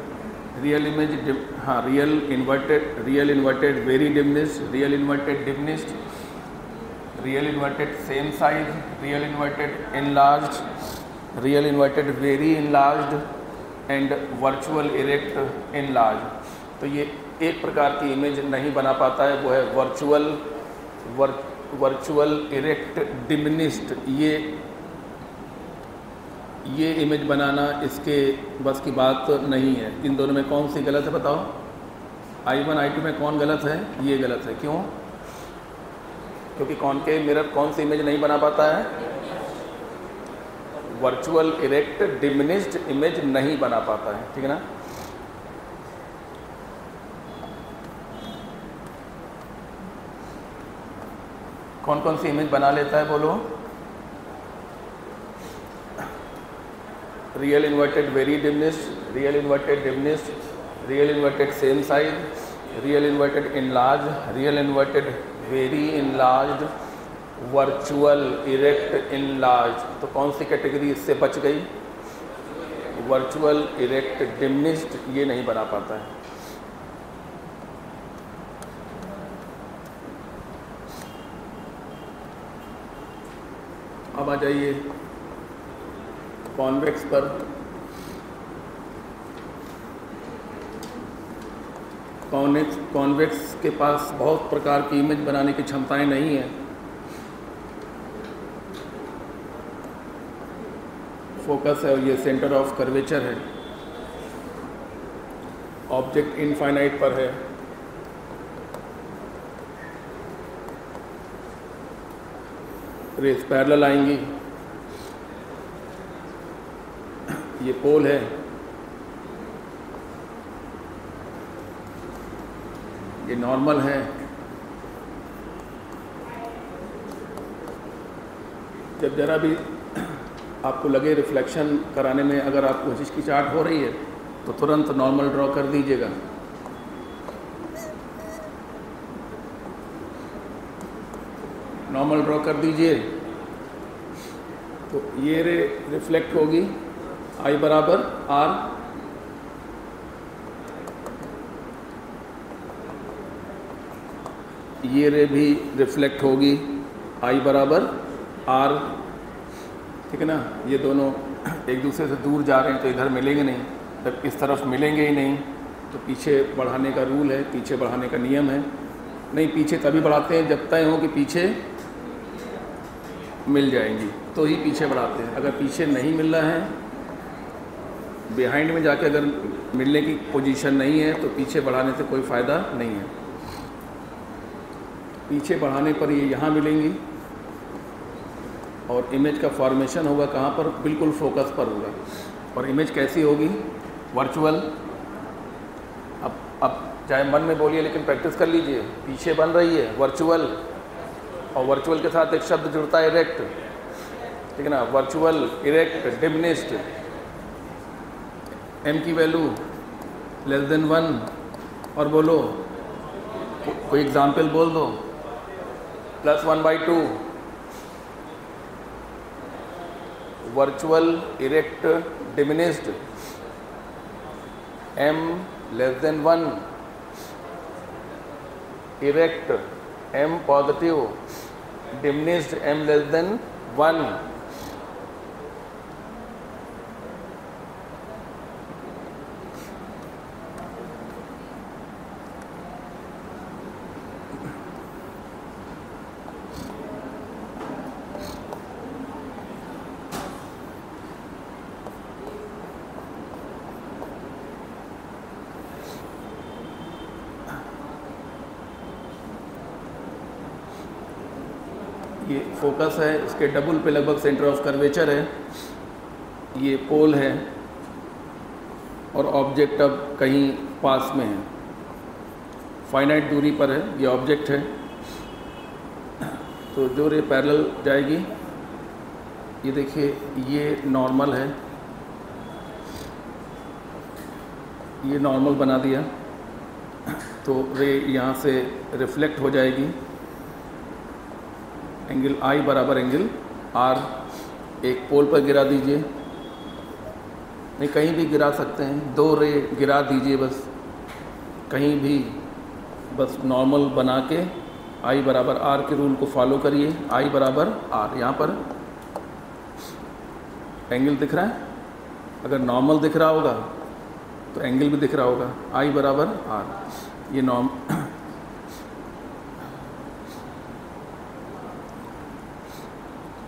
रियल इमेज, हाँ real inverted very diminished, real inverted diminished, real inverted same size, real inverted enlarged, real inverted very enlarged and virtual erect enlarged. तो ये एक प्रकार की इमेज नहीं बना पाता है, वो है वर्चुअल इरेक्ट डिमिनिश्ड। ये इमेज बनाना इसके बस की बात नहीं है। इन दोनों में कौन सी गलत है बताओ? I1 I2 में कौन गलत है? ये गलत है। क्यों? क्योंकि कॉनकेव मिरर कौन सी इमेज नहीं बना पाता है? वर्चुअल इरेक्ट डिमिनिश्ड इमेज नहीं बना पाता है, ठीक है ना। कौन कौन सी इमेज बना लेता है बोलो? Real inverted very diminished, real inverted diminished, real inverted same size, real inverted enlarge, real inverted very enlarge, virtual erect enlarge. तो कौन सी कैटेगरी इससे बच गई? वर्चुअल इरेक्ट डिमिनिश्ड, ये नहीं बना पाता है। अब आ जाइए कॉन्वेक्स पर। कॉन्वेक्स के पास बहुत प्रकार की इमेज बनाने की क्षमताएं नहीं है। फोकस है और ये सेंटर ऑफ कर्वेचर है। ऑब्जेक्ट इनफाइनाइट पर है। रेस पैरेलल आएंगी। ये पोल है, ये नॉर्मल है, जब जरा भी आपको लगे रिफ्लेक्शन कराने में अगर आपको हिचकिचाहट हो रही है तो तुरंत नॉर्मल ड्रॉ कर दीजिएगा। नॉर्मल ड्रॉ कर दीजिए तो ये रे रिफ्लेक्ट होगी I बराबर R, ये रे भी रिफ्लेक्ट होगी I बराबर R, ठीक है ना। ये दोनों एक दूसरे से दूर जा रहे हैं तो इधर मिलेंगे नहीं, जब इस तरफ मिलेंगे ही नहीं तो पीछे बढ़ाने का रूल है, पीछे बढ़ाने का नियम है। नहीं, पीछे तभी बढ़ाते हैं जब तय हो कि पीछे मिल जाएंगी तो ही पीछे बढ़ाते हैं। अगर पीछे नहीं मिल रहा है, बिहाइंड में जाके अगर मिलने की पोजीशन नहीं है तो पीछे बढ़ाने से कोई फ़ायदा नहीं है। पीछे बढ़ाने पर ये यहाँ मिलेंगी और इमेज का फॉर्मेशन होगा कहाँ पर? बिल्कुल फोकस पर होगा। और इमेज कैसी होगी? वर्चुअल। अब चाहे मन में बोलिए लेकिन प्रैक्टिस कर लीजिए। पीछे बन रही है वर्चुअल और वर्चुअल के साथ एक शब्द जुड़ता है इरेक्ट, ठीक है ना। वर्चुअल इरेक्ट डिमिनिश्ड, m की वैल्यू लेस देन 1 और बोलो कोई एग्जाम्पल बोल दो। +1/2 virtual erect diminished m less than 1, erect m positive, diminished m less than 1। ये फोकस है, इसके डबल पे लगभग सेंटर ऑफ कर्वेचर है। ये पोल है और ऑब्जेक्ट अब कहीं पास में है, फाइनाइट दूरी पर है। ये ऑब्जेक्ट है तो जो रे पैरेलल जाएगी, ये देखिए ये नॉर्मल है, ये नॉर्मल बना दिया तो रे यहाँ से रिफ्लेक्ट हो जाएगी। एंगल I बराबर एंगल R। एक पोल पर गिरा दीजिए, नहीं कहीं भी गिरा सकते हैं, 2 रे गिरा दीजिए बस, कहीं भी बस नॉर्मल बना के I बराबर R के रूल को फॉलो करिए। I बराबर R, यहाँ पर एंगल दिख रहा है, अगर नॉर्मल दिख रहा होगा तो एंगल भी दिख रहा होगा। I बराबर R,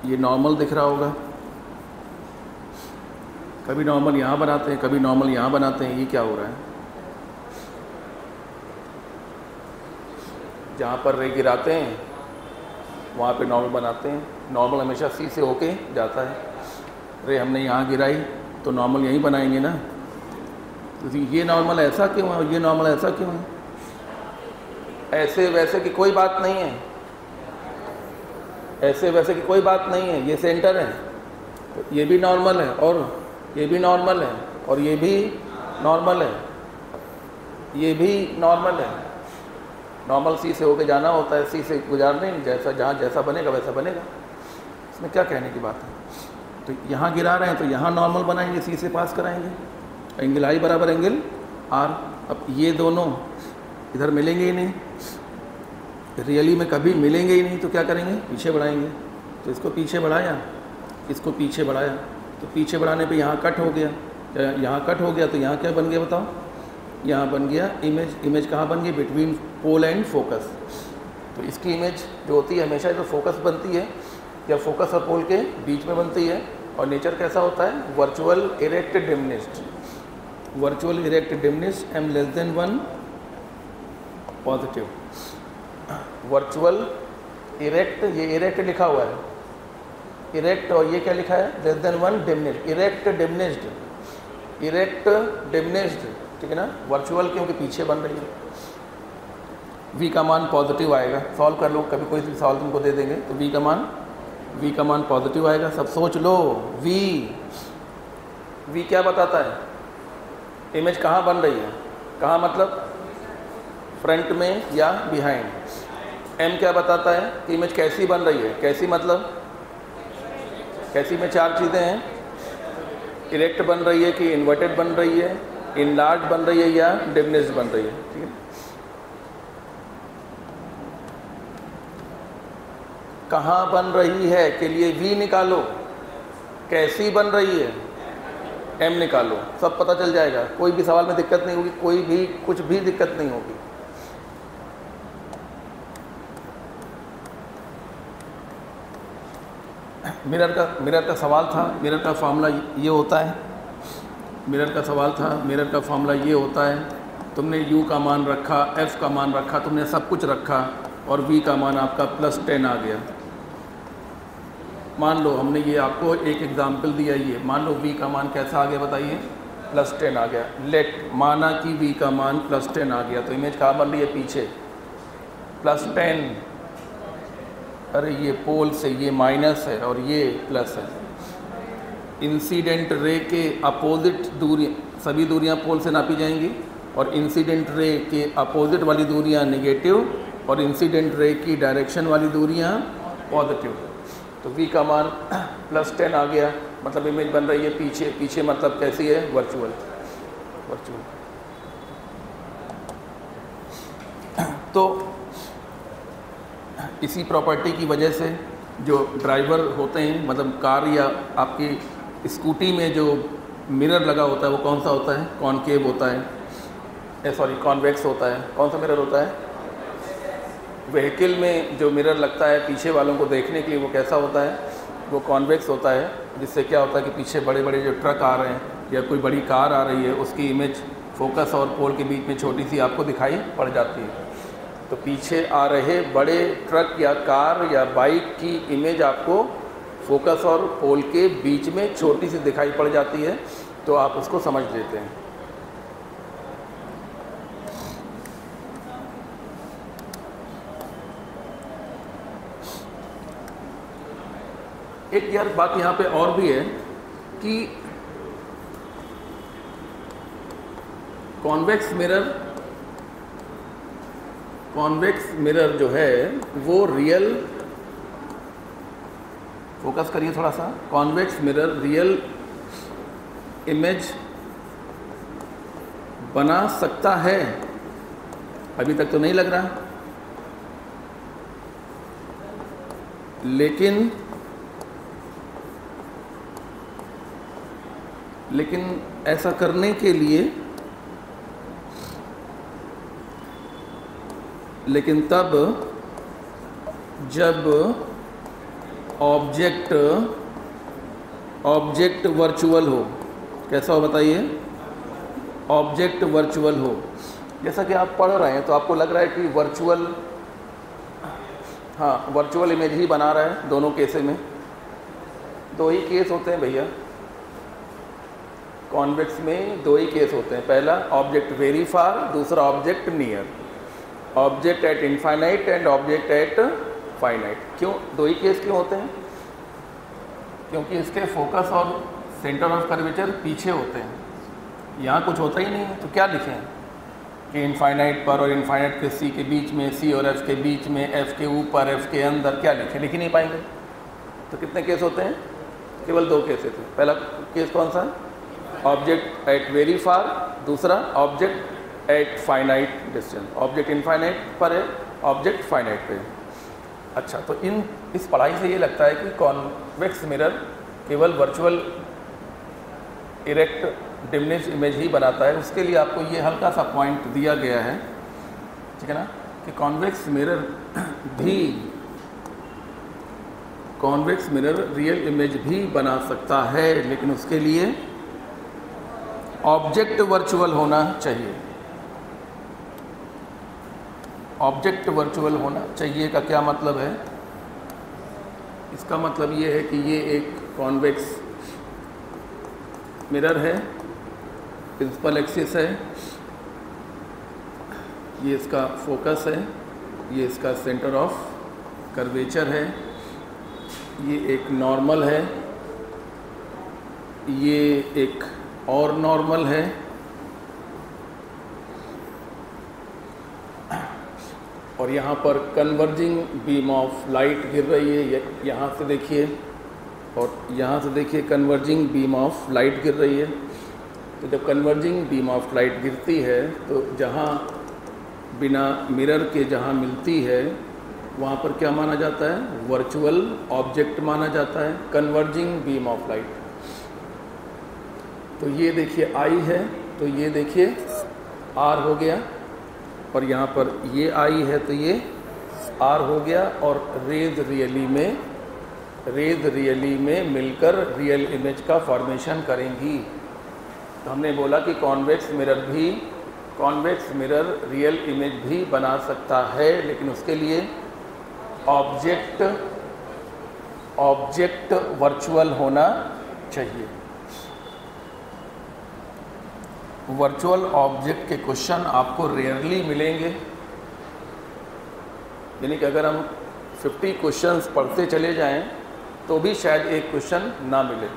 ये नॉर्मल दिख रहा होगा। कभी नॉर्मल यहाँ बनाते हैं, कभी नॉर्मल यहाँ बनाते हैं, ये क्या हो रहा है? जहाँ पर रे गिराते हैं वहाँ पे नॉर्मल बनाते हैं। नॉर्मल हमेशा C से होके जाता है। रे हमने यहाँ गिराई तो नॉर्मल यहीं बनाएंगे ना। तो ये नॉर्मल ऐसा क्यों है, ये नॉर्मल ऐसा क्यों है? ऐसे वैसे की कोई बात नहीं है। ऐसे वैसे की कोई बात नहीं है, ये सेंटर है, तो ये भी नॉर्मल है और ये भी नॉर्मल है और ये भी नॉर्मल है, ये भी नॉर्मल है। नॉर्मल सी से होके जाना होता है, सी से गुजारने, जैसा जहाँ जैसा बनेगा वैसा बनेगा, इसमें क्या कहने की बात है। तो यहाँ गिरा रहे हैं तो यहाँ नॉर्मल बनाएंगे, सी से पास कराएंगे, एंगल आई बराबर एंगल आर। अब ये दोनों इधर मिलेंगे ही नहीं, रियली में कभी मिलेंगे ही नहीं, तो क्या करेंगे, पीछे बढ़ाएंगे। तो इसको पीछे बढ़ाया, इसको पीछे बढ़ाया, तो पीछे बढ़ाने पे यहाँ कट हो गया, यहाँ कट हो गया, तो यहाँ क्या बन गया बताओ, यहाँ बन गया इमेज। इमेज कहाँ बन गई, बिटवीन पोल एंड फोकस। तो इसकी इमेज जो होती है हमेशा जो फोकस बनती है या फोकस और पोल के बीच में बनती है। और नेचर कैसा होता है, virtual erect diminished, virtual erect diminished m less than 1 positive. Virtual erect, ये इरेक्ट लिखा हुआ है, इरेक्ट, और ये क्या लिखा है, less than 1 diminished, erect diminished, erect diminished, ठीक है ना। वर्चुअल क्योंकि पीछे बन रही है। v का मान पॉजिटिव आएगा, सॉल्व कर लो, कभी कोई भी सवाल तुमको दे देंगे तो v का मान पॉजिटिव आएगा। सब सोच लो, v क्या बताता है, इमेज कहाँ बन रही है, कहाँ मतलब फ्रंट में या बिहाइंड। m क्या बताता है कि इमेज कैसी बन रही है, कैसी मतलब कैसी में चार चीज़ें हैं, इरेक्ट बन रही है कि इन्वर्टेड बन रही है, इनलार्ज बन रही है या डिमिनिश्ड बन रही है, ठीक है। कहाँ बन रही है के लिए v निकालो, कैसी बन रही है m निकालो, सब पता चल जाएगा। कोई भी सवाल में दिक्कत नहीं होगी, कोई भी कुछ भी दिक्कत नहीं होगी। मिरर का सवाल था, मिरर का फार्मूला ये होता है, मिरर का सवाल था, मिरर का फार्मूला ये होता है, तुमने u का मान रखा, f का मान रखा, तुमने सब कुछ रखा और v का मान आपका +10 आ गया। मान लो हमने ये आपको एक एग्जाम्पल दिया, ये मान लो v का मान कैसा आ गया बताइए, +10 आ गया। लेट माना कि v का मान +10 आ गया, तो इमेज कहाँ बन रही है, पीछे +10। अरे ये पोल से ये माइनस है और ये प्लस है। इंसिडेंट रे के अपोजिट दूरी, सभी दूरियां पोल से नापी जाएंगी और इंसिडेंट रे के अपोजिट वाली दूरियां नेगेटिव और इंसिडेंट रे की डायरेक्शन वाली दूरियां पॉजिटिव। तो v का मान +10 आ गया, मतलब इमेज बन रही है पीछे। पीछे मतलब कैसी है, वर्चुअल। तो इसी प्रॉपर्टी की वजह से जो ड्राइवर होते हैं, मतलब कार या आपकी स्कूटी में जो मिरर लगा होता है वो कौन सा होता है, कॉनकेव होता है, सॉरी कॉन्वेक्स होता है। कौन सा मिरर होता है, व्हीकल में जो मिरर लगता है पीछे वालों को देखने के लिए वो कैसा होता है, वो कॉन्वेक्स होता है। जिससे क्या होता है कि पीछे बड़े बड़े जो ट्रक आ रहे हैं या कोई बड़ी कार आ रही है उसकी इमेज फोकस और पोल के बीच में छोटी सी आपको दिखाई पड़ जाती है। तो पीछे आ रहे बड़े ट्रक या कार या बाइक की इमेज आपको फोकस और पोल के बीच में छोटी सी दिखाई पड़ जाती है, तो आप उसको समझ लेते हैं। एक यार बात यहाँ पे और भी है कि कॉन्वेक्स मिरर जो है वो रियल, फोकस करिए थोड़ा सा, कॉन्वेक्स मिरर रियल इमेज बना सकता है। अभी तक तो नहीं लग रहा, लेकिन ऐसा करने के लिए, लेकिन तब जब ऑब्जेक्ट वर्चुअल हो। कैसा हो बताइए, ऑब्जेक्ट वर्चुअल हो। जैसा कि आप पढ़ रहे हैं तो आपको लग रहा है कि वर्चुअल, हाँ वर्चुअल इमेज ही बना रहा है। दोनों केसेस में दो ही केस होते हैं भैया, कॉन्वेक्स में दो ही केस होते हैं। पहला ऑब्जेक्ट वेरी फार, दूसरा object near, object at infinite and object at finite. क्यों दो ही केस क्यों होते हैं? क्योंकि इसके फोकस और सेंटर ऑफ कर्वेचर पीछे होते हैं, यहाँ कुछ होता ही नहीं है। तो क्या लिखें कि इनफाइनाइट पर और इनफाइनाइट के सी के बीच में, सी और एफ के बीच में, एफ के ऊपर, एफ के अंदर, क्या लिखें? लिख ही नहीं पाएंगे। तो कितने केस होते हैं? केवल दो केस होते हैं। पहला केस कौन सा? ऑब्जेक्ट एट वेरी फार, दूसरा object at finite distance. Object infinite पर है, ऑब्जेक्ट फाइनाइट पे है। अच्छा, तो इस पढ़ाई से ये लगता है कि कॉन्वेक्स मिरर केवल वर्चुअल इरेक्ट डिमिनिश इमेज ही बनाता है। उसके लिए आपको ये हल्का सा पॉइंट दिया गया है, ठीक है ना, कि कॉन्वेक्स मिरर रियल इमेज भी बना सकता है, लेकिन उसके लिए ऑब्जेक्ट वर्चुअल होना चाहिए। ऑब्जेक्ट वर्चुअल होना चाहिए का क्या मतलब है? इसका मतलब ये है कि ये एक कॉन्वेक्स मिरर है, प्रिंसिपल एक्सिस है, ये इसका फोकस है, ये इसका सेंटर ऑफ कर्वेचर है, ये एक नॉर्मल है, ये एक और नॉर्मल है, और यहाँ पर कन्वर्जिंग बीम ऑफ लाइट गिर रही है। यहाँ से देखिए और यहाँ से देखिए, कन्वर्जिंग बीम ऑफ लाइट गिर रही है। तो जब कन्वर्जिंग बीम ऑफ लाइट गिरती है तो जहाँ बिना मिरर के जहाँ मिलती है वहाँ पर क्या माना जाता है? वर्चुअल ऑब्जेक्ट माना जाता है, कन्वर्जिंग बीम ऑफ लाइट। तो ये देखिए आई है, तो ये देखिए आर हो गया, और यहाँ पर ये आई है तो ये आर हो गया, और रेज रियली में मिलकर रियल इमेज का फॉर्मेशन करेंगी। तो हमने बोला कि कॉन्वेक्स मिरर रियल इमेज भी बना सकता है, लेकिन उसके लिए ऑब्जेक्ट वर्चुअल होना चाहिए। वर्चुअल ऑब्जेक्ट के क्वेश्चन आपको रेयरली मिलेंगे, यानी कि अगर हम 50 क्वेश्चंस पढ़ते चले जाएं तो भी शायद एक क्वेश्चन ना मिले।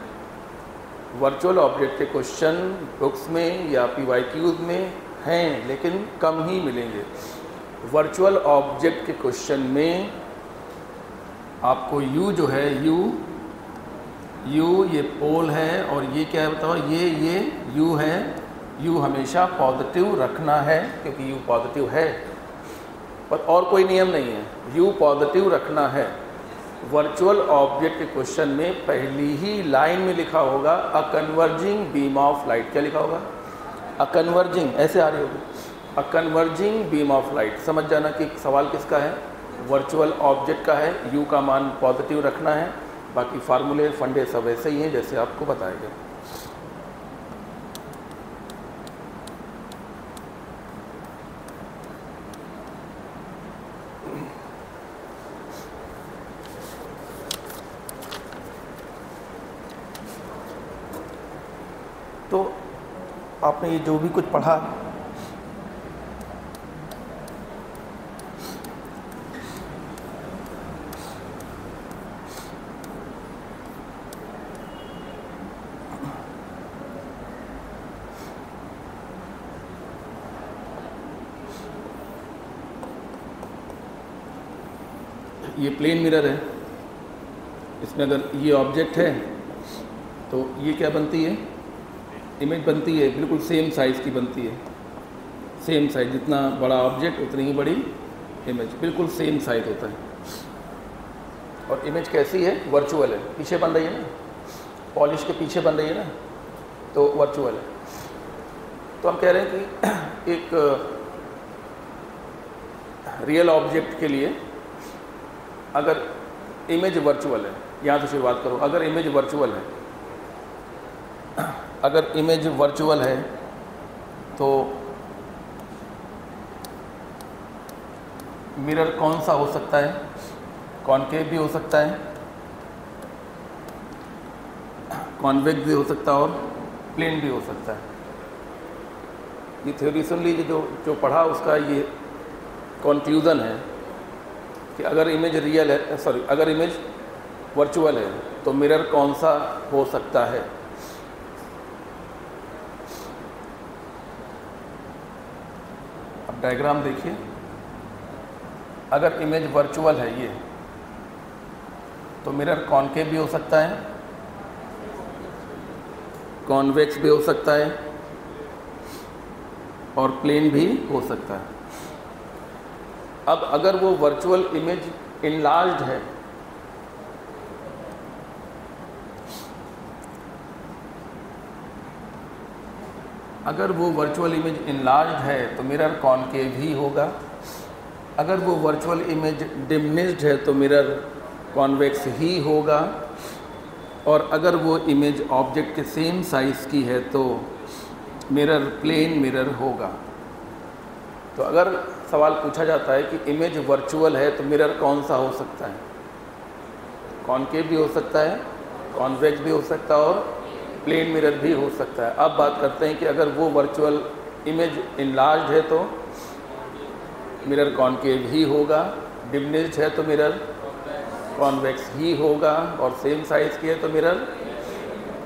वर्चुअल ऑब्जेक्ट के क्वेश्चन बुक्स में या PYQs में हैं, लेकिन कम ही मिलेंगे। वर्चुअल ऑब्जेक्ट के क्वेश्चन में आपको U जो है, U ये पोल है, और ये क्या है बताओ? ये U है। U हमेशा पॉजिटिव रखना है, क्योंकि U पॉजिटिव है, पर और कोई नियम नहीं है, U पॉजिटिव रखना है। वर्चुअल ऑब्जेक्ट के क्वेश्चन में पहली ही लाइन में लिखा होगा a converging beam of light. क्या लिखा होगा? अ कन्वर्जिंग, ऐसे आ रही होगी, a converging beam of light. समझ जाना कि सवाल किसका है? वर्चुअल ऑब्जेक्ट का है। U का मान पॉजिटिव रखना है, बाकी फार्मूले फंडे सब वैसे ही हैं जैसे आपको बताया गया। तो आपने ये जो भी कुछ पढ़ा, ये प्लेन मिरर है, इसमें अगर ये ऑब्जेक्ट है तो ये क्या बनती है? इमेज बनती है, बिल्कुल सेम साइज़ की बनती है। सेम साइज़, जितना बड़ा ऑब्जेक्ट उतनी ही बड़ी इमेज, बिल्कुल सेम साइज़ होता है। और इमेज कैसी है? वर्चुअल है, पीछे बन रही है ना, पॉलिश के पीछे बन रही है ना, तो वर्चुअल है। तो हम कह रहे हैं कि एक रियल ऑब्जेक्ट के लिए अगर इमेज वर्चुअल है, यहाँ से शुरुआत करो, अगर इमेज वर्चुअल है तो मिरर कौन सा हो सकता है? कॉनकेव भी हो सकता है, कॉन्वेक्स भी हो सकता है, और प्लेन भी हो सकता है। ये थ्योरी सुन लीजिए, जो पढ़ा उसका ये कंक्लूज़न है कि अगर इमेज रियल है, सॉरी, अगर इमेज वर्चुअल है तो मिरर कौन सा हो सकता है। अब डायग्राम देखिए, अगर इमेज वर्चुअल है ये, तो मिरर कॉनकेव भी हो सकता है, कॉन्वेक्स भी हो सकता है और प्लेन भी हो सकता है। अब अगर वो वर्चुअल इमेज इनलार्ज्ड है, अगर वो वर्चुअल इमेज इनलार्ज्ड है तो मिरर कॉनकेव ही होगा। अगर वो वर्चुअल इमेज डिमिनिश्ड है तो मिरर कॉन्वेक्स ही होगा। और अगर वो इमेज ऑब्जेक्ट के सेम साइज़ की है तो मिरर प्लेन मिरर होगा। तो अगर सवाल पूछा जाता है कि इमेज वर्चुअल है तो मिरर कौन सा हो सकता है, कॉनकेव भी हो सकता है, कॉन्वेक्स भी हो सकता है और प्लेन मिरर भी हो सकता है। अब बात करते हैं कि अगर वो वर्चुअल इमेज इनलार्ज्ड है तो मिरर कॉनकेव ही होगा, डिमिनिश्ड है तो मिरर कॉन्वेक्स ही होगा और सेम साइज़ की है तो मिरर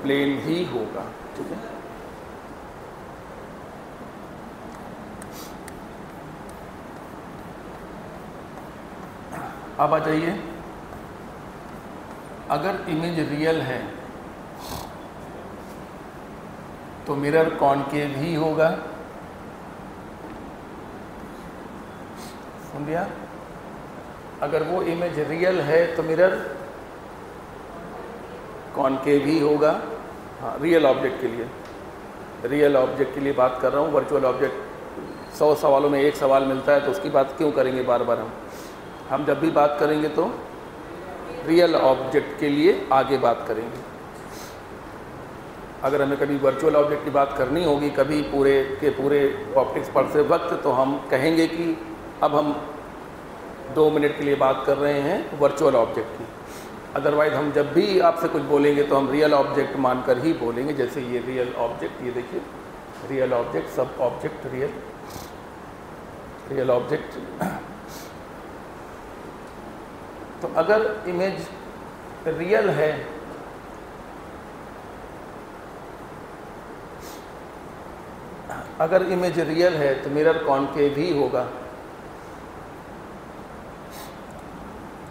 प्लेन ही होगा। ठीक है, अब आ जाइए, अगर इमेज रियल है तो मिरर कॉनकेव ही होगा। सुन लिया, अगर वो इमेज रियल है तो मिरर कॉनकेव ही होगा। हाँ, रियल ऑब्जेक्ट के लिए, रियल ऑब्जेक्ट के लिए बात कर रहा हूँ। वर्चुअल ऑब्जेक्ट 100 सवालों में एक सवाल मिलता है तो उसकी बात क्यों करेंगे बार बार हम जब भी बात करेंगे तो रियल ऑब्जेक्ट के लिए आगे बात करेंगे। अगर हमें कभी वर्चुअल ऑब्जेक्ट की बात करनी होगी कभी पूरे के पूरे ऑप्टिक्स पढ़ते वक्त, तो हम कहेंगे कि अब हम 2 मिनट के लिए बात कर रहे हैं वर्चुअल ऑब्जेक्ट की। अदरवाइज़ हम जब भी आपसे कुछ बोलेंगे तो हम रियल ऑब्जेक्ट मानकर ही बोलेंगे। जैसे ये रियल ऑब्जेक्ट, ये देखिए रियल ऑब्जेक्ट, सब ऑब्जेक्ट रियल, रियल ऑब्जेक्ट। तो अगर इमेज रियल है अगर इमेज रियल है तो मिरर कॉनकेव ही होगा।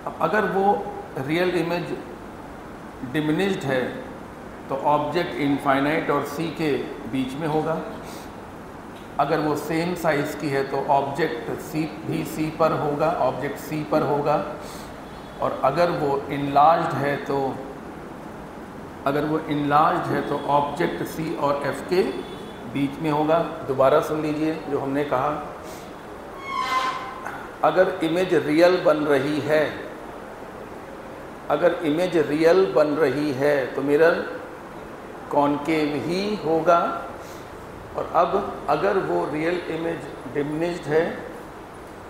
अब अगर वो रियल इमेज डिमिनिश्ड है तो ऑब्जेक्ट इनफाइनाइट और सी के बीच में होगा। अगर वो सेम साइज़ की है तो ऑब्जेक्ट सी भी सी पर होगा, ऑब्जेक्ट सी पर होगा। और अगर वो इनलार्ज्ड है तो ऑब्जेक्ट सी और एफ के बीच में होगा। दोबारा सुन लीजिए जो हमने कहा, अगर इमेज रियल बन रही है तो मिरर कॉनकेव ही होगा। और अब अगर वो रियल इमेज डिमिनिश्ड है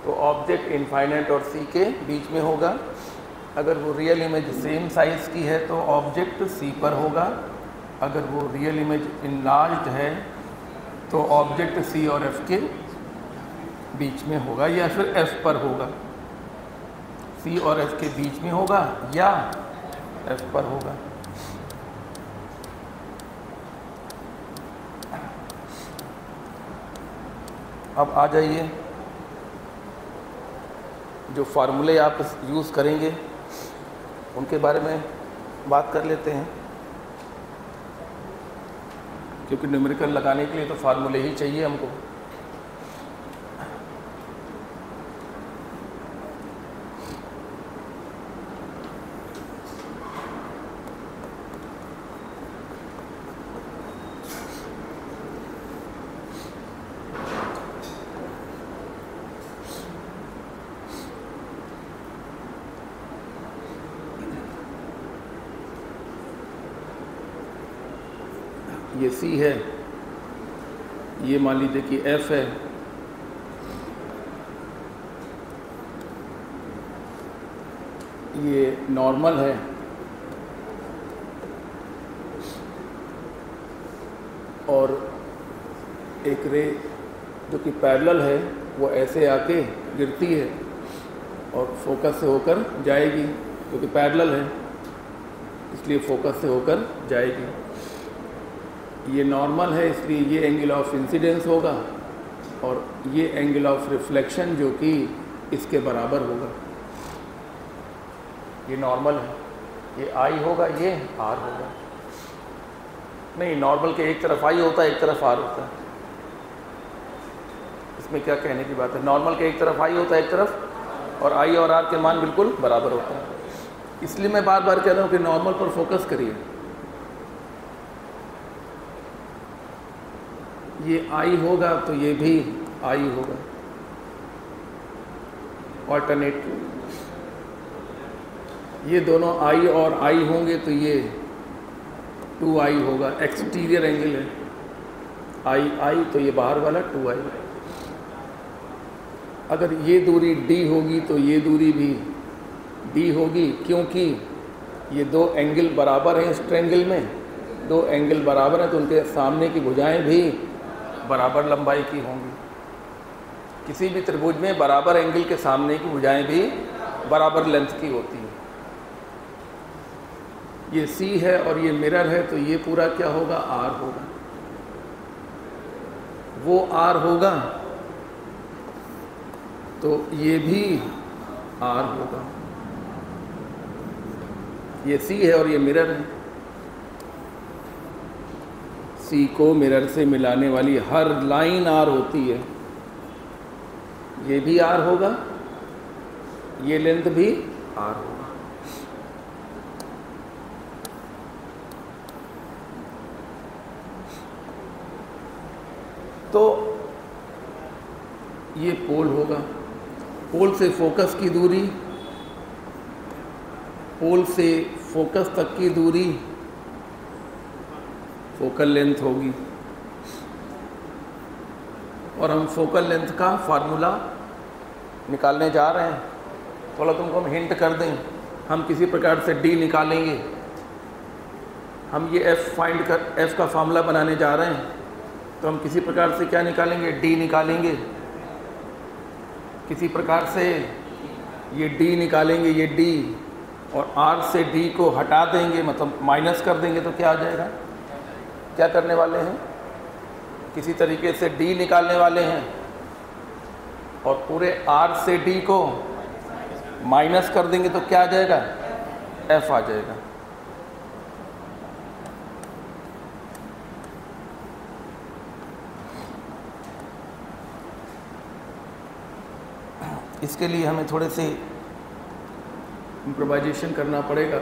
तो ऑब्जेक्ट इनफाइनाइट और सी के बीच में होगा। अगर वो रियल इमेज सेम साइज़ की है तो ऑब्जेक्ट सी पर होगा। अगर वो रियल इमेज इनलार्ज्ड है तो ऑब्जेक्ट सी और एफ के बीच में होगा या फिर एफ पर होगा। सी और एफ के बीच में होगा या एफ पर होगा। अब आ जाइए, जो फार्मूले आप यूज़ करेंगे उनके बारे में बात कर लेते हैं, क्योंकि न्यूमेरिकल लगाने के लिए तो फार्मूले ही चाहिए हमको। ये C है, ये मान लीजिए कि F है, ये नॉर्मल है, और एक रे जो कि पैरेलल है वो ऐसे आके गिरती है और फोकस से होकर जाएगी, क्योंकि पैरेलल है इसलिए फोकस से होकर जाएगी। ये नॉर्मल है इसलिए ये एंगल ऑफ इंसिडेंस होगा और ये एंगल ऑफ रिफ्लेक्शन जो कि इसके बराबर होगा। ये नॉर्मल है, ये आई होगा, ये आर होगा। नहीं, नॉर्मल के एक तरफ आई होता है, एक तरफ आर होता है। इसमें क्या कहने की बात है? नॉर्मल के एक तरफ आई होता है, एक तरफ, और आई और आर के मान बिल्कुल बराबर होते हैं। इसलिए मैं बार बार कह रहा हूँ कि नॉर्मल पर फोकस करिए। ये आई होगा तो ये भी आई होगा, ऑल्टरनेट। ये दोनों आई और आई होंगे तो ये 2i होगा। एक्सटीरियर एंगल है आई तो ये बाहर वाला 2i। अगर ये दूरी d होगी तो ये दूरी भी d होगी, क्योंकि ये दो एंगल बराबर हैं। इस ट्रायंगल में दो एंगल बराबर हैं तो उनके सामने की भुजाएं भी बराबर लंबाई की होंगी। किसी भी त्रिभुज में बराबर एंगल के सामने की भुजाएं भी बराबर लेंथ की होती हैं। ये C है और ये मिरर है तो ये पूरा क्या होगा? R होगा। वो R होगा तो ये भी R होगा। ये C है और ये मिरर है। C को मिरर से मिलाने वाली हर लाइन R होती है। ये भी R होगा, ये लेंथ भी R होगा। तो ये पोल होगा। पोल से फोकस की दूरी, पोल से फोकस तक की दूरी फोकल लेंथ होगी। और हम फोकल लेंथ का फार्मूला निकालने जा रहे हैं। थोड़ा तुमको हम हिंट कर दें, हम किसी प्रकार से d निकालेंगे। हम ये f का फार्मूला बनाने जा रहे हैं तो हम किसी प्रकार से क्या निकालेंगे? d निकालेंगे। किसी प्रकार से ये d निकालेंगे, ये d, और r से d को हटा देंगे, मतलब माइनस कर देंगे तो क्या आ जाएगा? क्या करने वाले हैं? किसी तरीके से d निकालने वाले हैं और पूरे r से d को माइनस कर देंगे तो क्या आ जाएगा? f आ जाएगा। इसके लिए हमें थोड़े से इम्प्रोवाइजेशन करना पड़ेगा।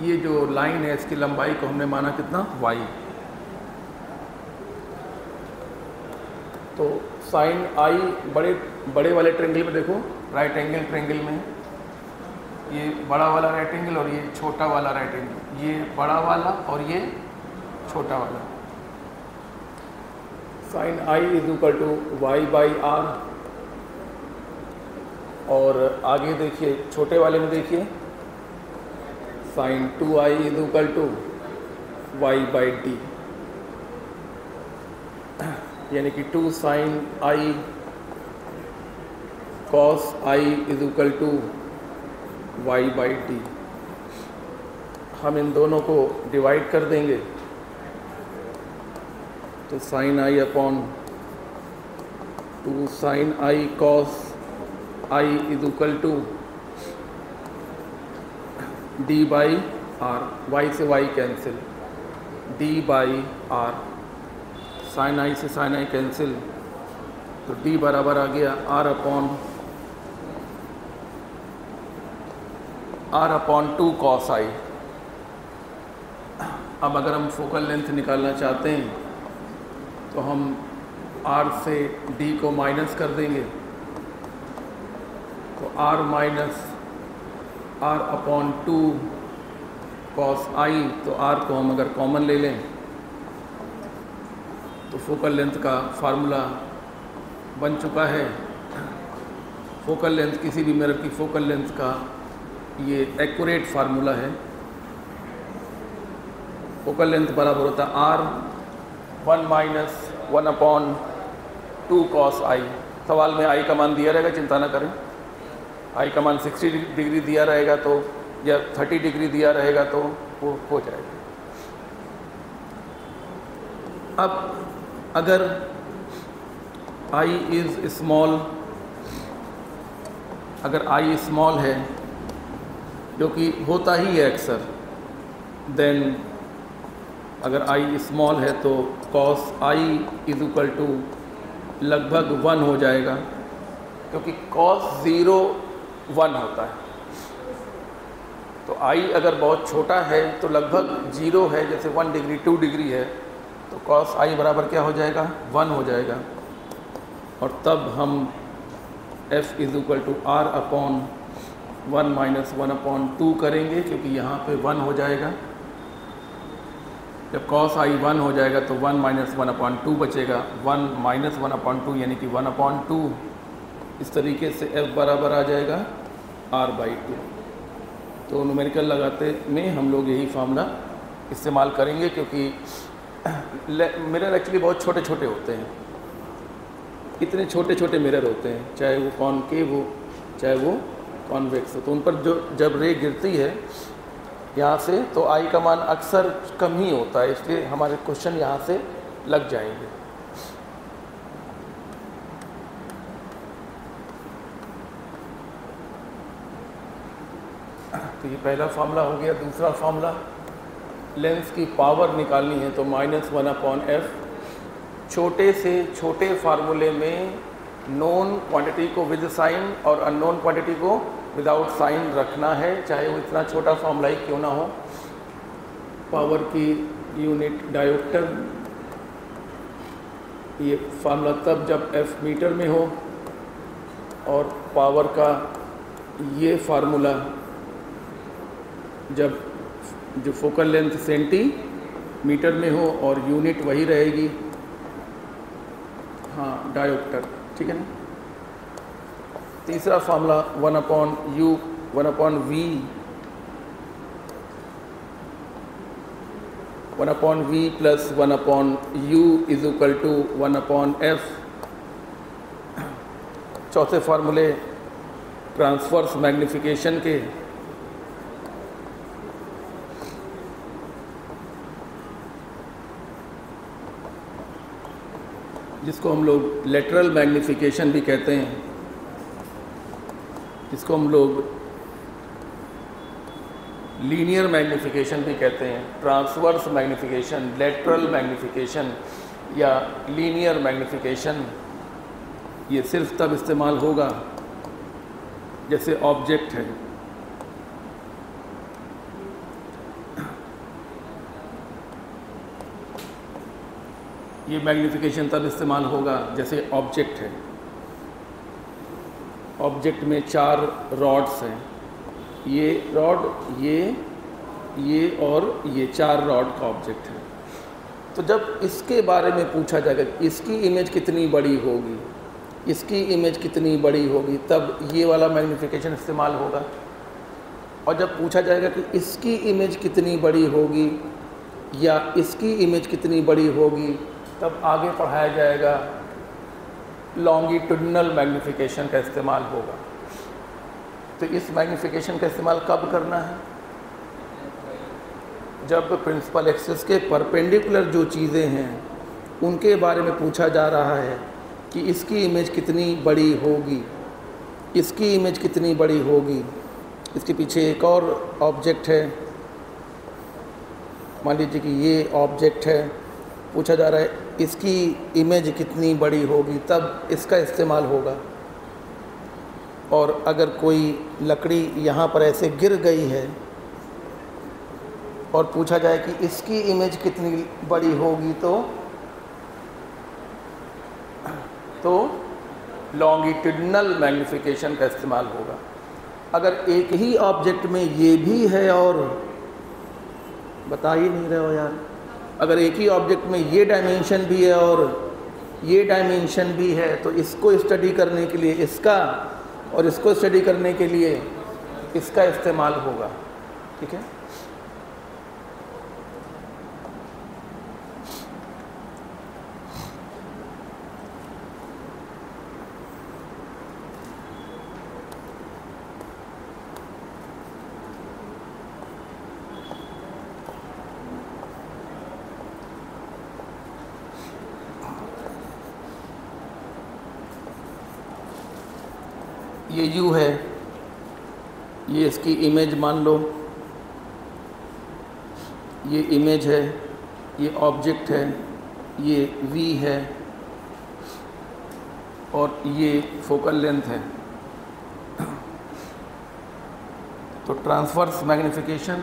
ये जो लाइन है इसकी लंबाई को हमने माना कितना? y। तो साइन i बड़े वाले ट्रायंगल में देखो, राइट एंगल ट्रायंगल में ये बड़ा वाला राइट एंगल और ये छोटा वाला राइट एंगल, ये बड़ा वाला और ये छोटा वाला। Sine i = y/r। और आगे देखिए छोटे वाले में देखिए साइन 2i = y/d, यानी कि 2 sine i cos i = y/d। हम इन दोनों को डिवाइड कर देंगे तो sine i upon 2 sine i cos i = d/r। y से y cancel, d/r। Sine i से साइन i कैंसिल तो d बराबर आ गया r/2 cos i। अब अगर हम फोकल लेंथ निकालना चाहते हैं तो हम r से d को माइनस कर देंगे तो r/2 cos i। तो r को हम अगर कॉमन ले लें तो फोकल लेंथ का फार्मूला बन चुका है। फोकल लेंथ, किसी भी मिरर की फोकल लेंथ का ये एक्यूरेट फार्मूला है। फोकल लेंथ बराबर होता है r 1 - 1/2 cos i। सवाल में आई का मान दिया रहेगा, चिंता ना करें। आई का मान 60 डिग्री दिया रहेगा तो, या 30 डिग्री दिया रहेगा तो वो हो जाएगा। अब अगर I इज़ स्मॉल, अगर I स्मॉल है, जो कि होता ही है अक्सर, देन अगर I स्मॉल है तो cos I is equal to लगभग 1 हो जाएगा, क्योंकि cos 0 1 होता है। तो I अगर बहुत छोटा है तो लगभग 0 है, जैसे 1 डिग्री 2 डिग्री है, तो cos I बराबर क्या हो जाएगा, 1 हो जाएगा। और तब हम f is equal to R upon 1 minus 1 upon 2 करेंगे, क्योंकि यहाँ पे 1 हो जाएगा। जब cos I 1 हो जाएगा तो 1 माइनस 1 अपॉन 2 बचेगा, 1 माइनस 1 अपॉन 2 यानी कि 1 अपॉन 2। इस तरीके से f बराबर आ जाएगा R/2। तो न्यूमेरिकल लगाते में हम लोग यही फार्मूला इस्तेमाल करेंगे, क्योंकि मिरर एक्चुअली बहुत छोटे छोटे होते हैं, इतने छोटे छोटे मिरर होते हैं, चाहे वो कॉनकेव हो चाहे वो कॉन्वेक्स हो। तो उन पर जो जब रे गिरती है यहाँ से, तो आई का मान अक्सर कम ही होता है, इसलिए हमारे क्वेश्चन यहाँ से लग जाएंगे। तो ये पहला फार्मूला हो गया। दूसरा फार्मूला, लेंस की पावर निकालनी है तो -1 अपॉन एफ। छोटे से छोटे फार्मूले में नोन क्वांटिटी को विद साइन और अननोन क्वांटिटी को विदाउट साइन रखना है, चाहे वो इतना छोटा फार्मूला ही क्यों ना हो। पावर की यूनिट डायोप्टर, ये फार्मूला तब जब एफ मीटर में हो, और पावर का ये फार्मूला जब जो फोकल लेंथ सेंटीमीटर में हो और यूनिट वही रहेगी, हाँ डायोप्टर, ठीक है ना। तीसरा formula 1 upon u 1 upon v 1 upon v plus 1 upon u is equal to 1 upon f. चौथे फार्मूले ट्रांसवर्स मैग्निफिकेशन के, जिसको हम लोग लेटरल मैग्निफिकेशन भी कहते हैं, जिसको हम लोग लीनियर मैग्निफिकेशन भी कहते हैं। ट्रांसवर्स मैग्निफिकेशन, लेटरल मैग्निफिकेशन या लीनियर मैग्निफिकेशन, ये सिर्फ तब इस्तेमाल होगा जैसे ऑब्जेक्ट है। ये मैग्निफिकेशन तब इस्तेमाल होगा जैसे ऑब्जेक्ट है। ऑब्जेक्ट में 4 रॉड्स हैं, ये रॉड, ये और ये 4 रॉड का ऑब्जेक्ट है। तो जब इसके बारे में पूछा जाएगा इसकी इमेज कितनी बड़ी होगी, इसकी इमेज कितनी बड़ी होगी, तब ये वाला मैग्निफिकेशन इस्तेमाल होगा। और जब पूछा जाएगा कि इसकी इमेज कितनी बड़ी होगी या इसकी इमेज कितनी बड़ी होगी, तब आगे पढ़ाया जाएगा लॉन्गिट्यूडिनल मैग्निफिकेशन का इस्तेमाल होगा। तो इस मैग्निफिकेशन का इस्तेमाल कब करना है? जब प्रिंसिपल एक्सिस के परपेंडिकुलर जो चीज़ें हैं उनके बारे में पूछा जा रहा है कि इसकी इमेज कितनी बड़ी होगी, इसकी इमेज कितनी बड़ी होगी। इसके पीछे एक और ऑब्जेक्ट है, मान लीजिए कि ये ऑब्जेक्ट है, पूछा जा रहा है इसकी इमेज कितनी बड़ी होगी, तब इसका इस्तेमाल होगा। और अगर कोई लकड़ी यहाँ पर ऐसे गिर गई है और पूछा जाए कि इसकी इमेज कितनी बड़ी होगी, तो लॉन्गिट्यूडिनल मैग्निफिकेशन का इस्तेमाल होगा। अगर एक ही ऑब्जेक्ट में ये भी है और बता ही नहीं रहे हो यार, अगर एक ही ऑब्जेक्ट में ये डायमेंशन भी है और ये डायमेंशन भी है, तो इसको स्टडी करने के लिए इसका और इसको स्टडी करने के लिए इसका इस्तेमाल होगा। ठीक है। ये U है, ये इसकी इमेज मान लो, ये इमेज है, ये ऑब्जेक्ट है, ये V है और ये फोकल लेंथ है। तो ट्रांसवर्स मैग्नीफिकेशन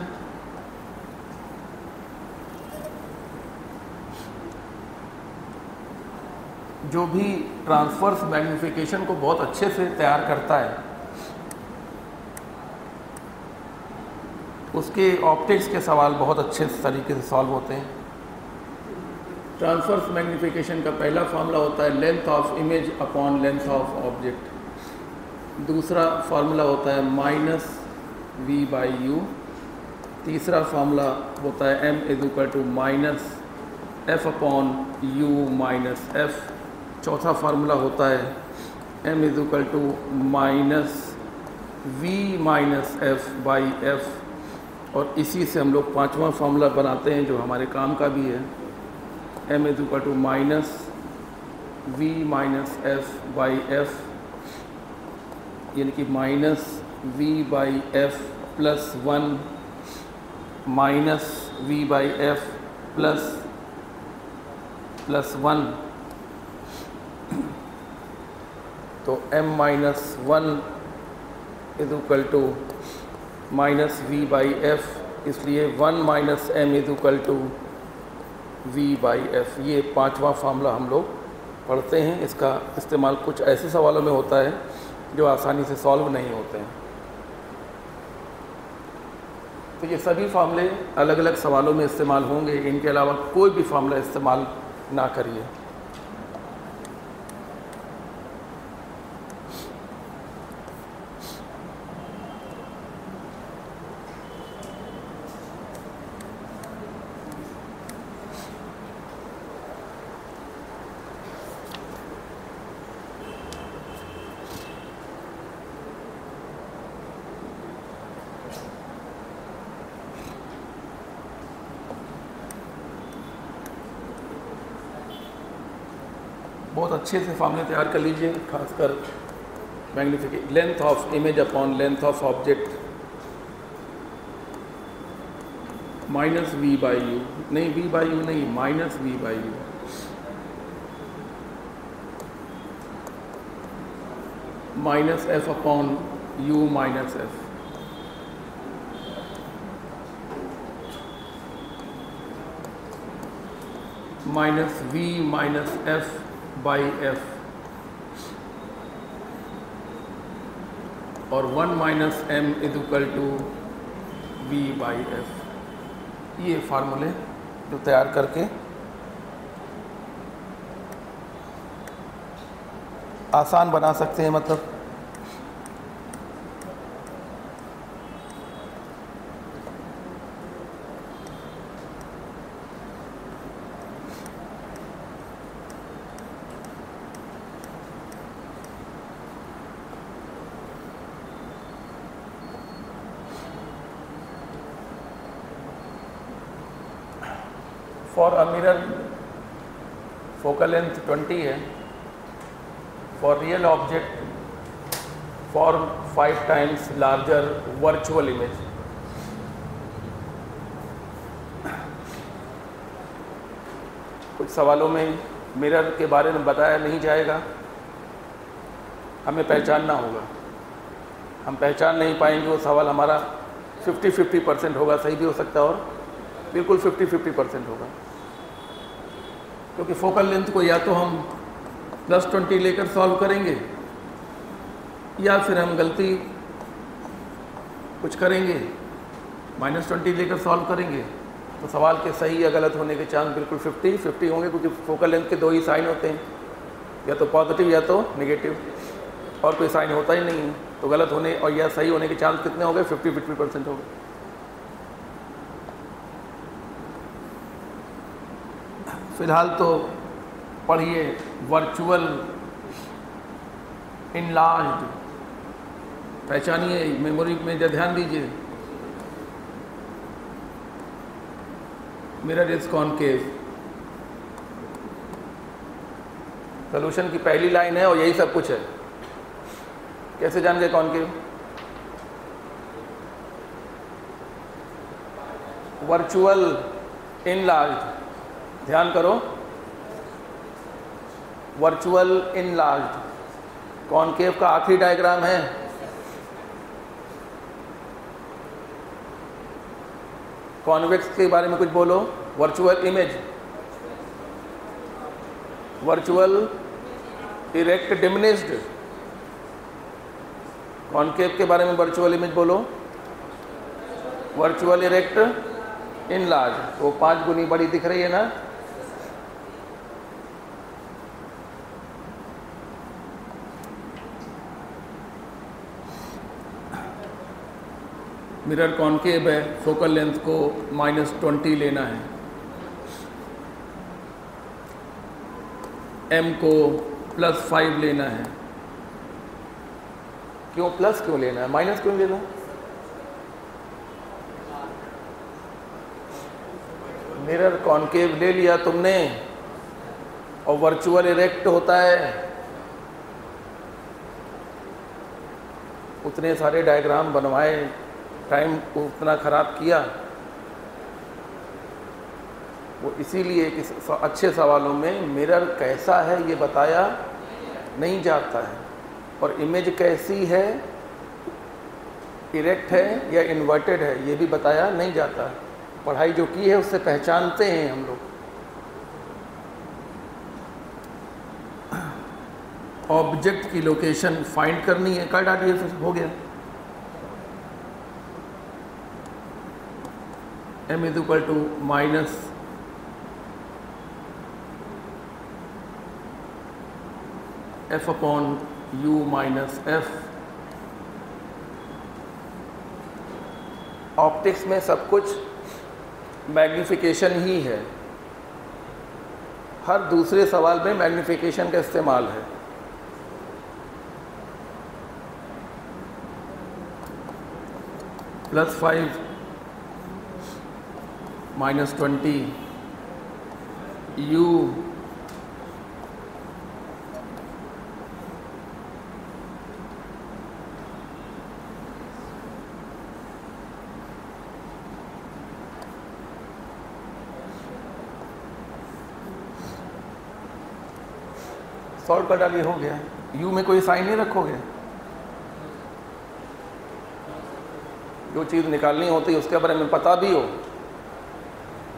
जो भी ट्रांसवर्स मैग्नीफिकेशन को बहुत अच्छे से तैयार करता है उसके ऑप्टिक्स के सवाल बहुत अच्छे तरीके से सॉल्व होते हैं। ट्रांसवर्स मैग्नीफिकेशन का पहला फार्मूला होता है length of image upon length of object. दूसरा फार्मूला होता है माइनस V/U। तीसरा फार्मूला होता है M = minus F upon U minus F। चौथा फार्मूला होता है M = minus V minus F/F। और इसी से हम लोग पांचवा फार्मूला बनाते हैं जो हमारे काम का भी है, M = minus V minus F/F, यानी कि minus V/F plus 1 minus V/F plus 1। तो M माइनस 1 = माइनस V/F, इसलिए 1 माइनस M = V/F। ये पांचवा फार्मूला हम लोग पढ़ते हैं। इसका इस्तेमाल कुछ ऐसे सवालों में होता है जो आसानी से सॉल्व नहीं होते हैं। तो ये सभी फार्मूले अलग अलग सवालों में इस्तेमाल होंगे, इनके अलावा कोई भी फार्मूला इस्तेमाल ना करिए। बहुत अच्छे से फार्मूले तैयार कर लीजिए, खासकर magnification length of image upon length of object minus V/U, नहीं V/U नहीं, minus V/U। Minus F upon U minus F। Minus V minus F/F और 1 माइनस M = V/F। ये फार्मूले जो तैयार करके आसान बना सकते हैं, मतलब for a mirror focal length 20 है, for real object form 5 times larger virtual image. कुछ सवालों में मिरर के बारे में बताया नहीं जाएगा, हमें पहचानना होगा। हम पहचान नहीं पाएंगे, वो सवाल हमारा 50-50% होगा, सही भी हो सकता है और बिल्कुल 50-50% होगा, क्योंकि फोकल लेंथ को या तो हम +20 लेकर सॉल्व करेंगे या फिर हम गलती कुछ करेंगे -20 लेकर सॉल्व करेंगे। तो सवाल के सही या गलत होने के चांस बिल्कुल 50-50 होंगे, क्योंकि फोकल लेंथ के दो ही साइन होते हैं, या तो पॉजिटिव या तो नेगेटिव, और कोई साइन होता ही नहीं है। तो गलत होने और या सही होने के चांस कितने हो गए? 50-50% हो गए। फिलहाल तो पढ़िए वर्चुअल इनलार्ज्ड, पहचानिए, मेमोरी में ध्यान दीजिए। मिरर इज कॉनकेव, सोल्यूशन की पहली लाइन है और यही सब कुछ है। कैसे जान गए कॉनकेव? वर्चुअल इनलार्ज्ड, ध्यान करो, वर्चुअल इनलार्ज्ड कॉनकेव का आखिरी डायग्राम है। कॉन्वेक्स के बारे में कुछ बोलो। Virtual image, virtual erect diminished. Concave के बारे में वर्चुअल इमेज बोलो। वर्चुअल इरेक्ट इनलार्ज, वो 5 गुनी बड़ी दिख रही है ना। मिरर कॉनकेव है, फोकल लेंथ को -20 लेना है, m को +5 लेना है। क्यों प्लस क्यों लेना है, माइनस क्यों लेना है? मिरर कॉनकेव ले लिया तुमने और वर्चुअल इरेक्ट होता है। उतने सारे डायग्राम बनवाए, टाइम उतना ख़राब किया, वो इसीलिए कि अच्छे सवालों में मिरर कैसा है ये बताया नहीं जाता है, और इमेज कैसी है, इरेक्ट है या इन्वर्टेड है, ये भी बताया नहीं जाता। पढ़ाई जो की है उससे पहचानते हैं हम लोग। ऑब्जेक्ट की लोकेशन फाइंड करनी है, कर डालिए, फिर हो गया। m is equal to minus f upon u minus f। Optics में सब कुछ मैग्निफिकेशन ही है, हर दूसरे सवाल में मैग्निफिकेशन का इस्तेमाल है। +5 -20 u सॉल्व कर डालिए, हो गया। u में कोई साइन नहीं रखोगे, जो चीज़ निकालनी होती है उसके बारे में पता भी हो,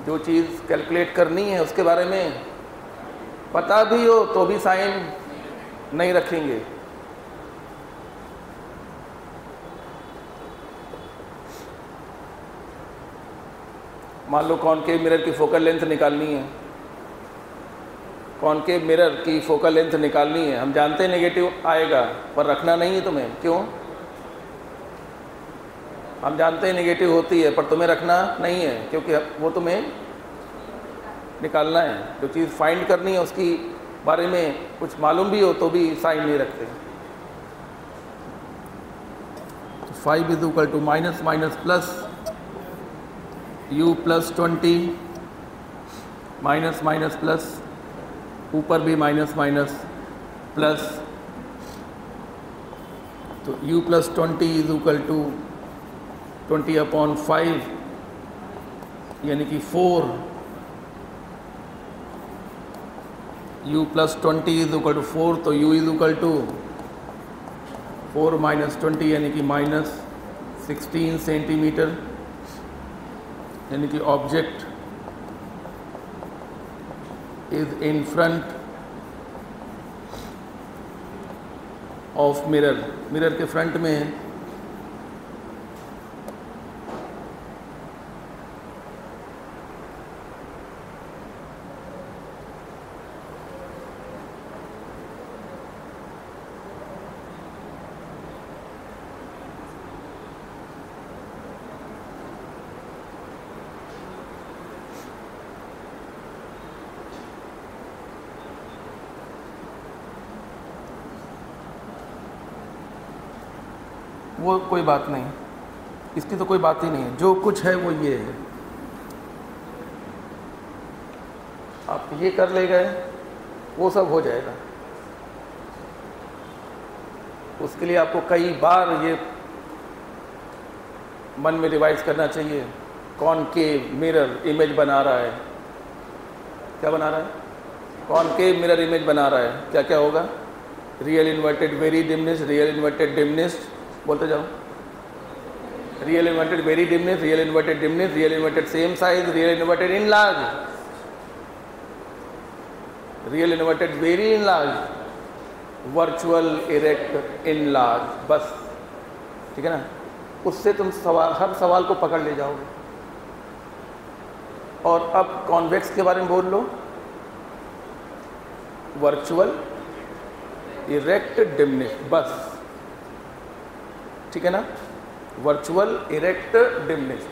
जो चीज़ कैलकुलेट करनी है उसके बारे में पता भी हो तो भी साइन नहीं रखेंगे। मान लो कॉनकेव मिरर की फोकल लेंथ निकालनी है, कॉनकेव मिरर की फोकल लेंथ निकालनी है, हम जानते हैं नेगेटिव आएगा पर रखना नहीं है तुम्हें। क्यों? हम जानते हैं नेगेटिव होती है पर तुम्हें रखना नहीं है, क्योंकि वो तुम्हें निकालना है। जो चीज़ फाइंड करनी है उसकी बारे में कुछ मालूम भी हो तो भी साइन नहीं रखते। 5 is equal to minus minus plus u +20 minus minus plus, ऊपर भी माइनस माइनस प्लस, तो u +20 इज इक्वल टू 20/5 यानी कि 4। u +20 इज इक्वल टू 4, तो u इज इक्वल टू 4 - 20 यानी कि -16 सेंटीमीटर, यानी कि object is in front of mirror, mirror के फ्रंट में है। वो कोई बात नहीं, इसकी तो कोई बात ही नहीं है, जो कुछ है वो ये है। आप ये कर ले गए वो सब हो जाएगा। उसके लिए आपको कई बार ये मन में रिवाइज करना चाहिए। कॉनकेव मिरर इमेज बना रहा है, क्या बना रहा है? कॉनकेव मिरर इमेज बना रहा है, क्या क्या होगा? Real inverted very dimness, real inverted dimness, बोलते जाओ। Real inverted very dimness, real inverted dimness, real inverted same size, real inverted in large, real inverted very in large, virtual erect in large, बस ठीक है ना। उससे तुम सवाल, हर सवाल को पकड़ ले जाओगे। और अब कॉन्वेक्स के बारे में बोल लो, वर्चुअल इरेक्ट डिमनिश, बस ठीक है ना। Virtual erect diminish.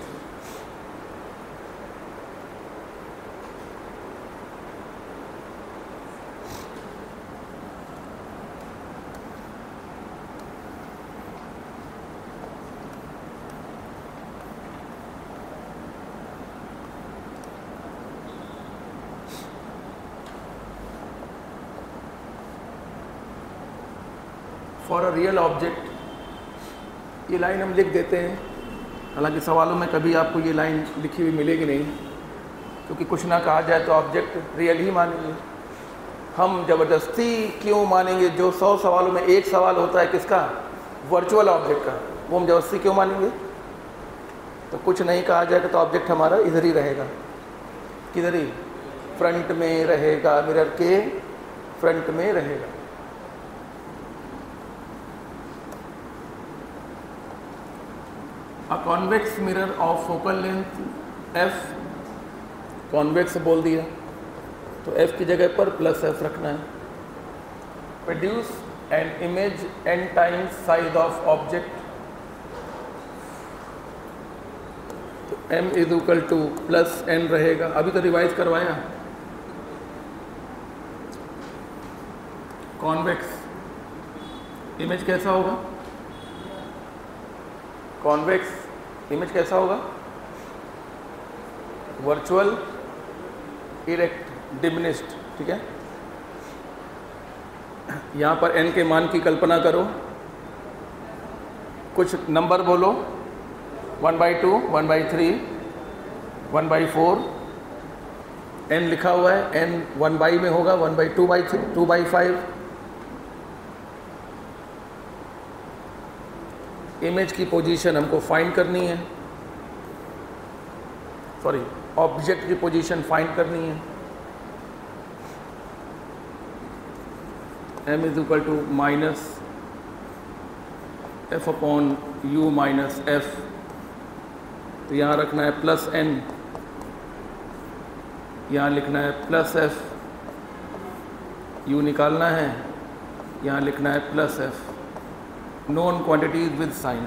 For a real object, ये लाइन हम लिख देते हैं, हालांकि सवालों में कभी आपको ये लाइन लिखी हुई मिलेगी नहीं, क्योंकि कुछ ना कहा जाए तो ऑब्जेक्ट रियल ही मानेंगे। हम ज़बरदस्ती क्यों मानेंगे? जो 100 सवालों में एक सवाल होता है किसका? वर्चुअल ऑब्जेक्ट का, वो हम ज़बरदस्ती क्यों मानेंगे? तो कुछ नहीं कहा जाएगा तो ऑब्जेक्ट हमारा इधर ही रहेगा। किधर ही? फ्रंट में रहेगा, मिरर के फ्रंट में रहेगा। A convex mirror of focal length f, convex बोल दिया तो f की जगह पर +f रखना है। Produce an image n times size of object, तो m = +n रहेगा। अभी तो रिवाइज करवाया। कॉन्वेक्स इमेज कैसा होगा? कॉन्वेक्स इमेज कैसा होगा? वर्चुअल इरेक्ट डिमिनिश्ड, ठीक है। यहाँ पर n के मान की कल्पना करो, कुछ नंबर बोलो, 1/2, 1/3, 1/4, n लिखा हुआ है, n 1 में होगा, 1/2, 2/5। इमेज की पोजीशन हमको फाइंड करनी है, सॉरी ऑब्जेक्ट की पोजीशन फाइंड करनी है। m = -f/u - f, तो यहाँ रखना है +n, यहाँ लिखना है +f, u निकालना है, यहाँ लिखना है +f। Known quantities with sign.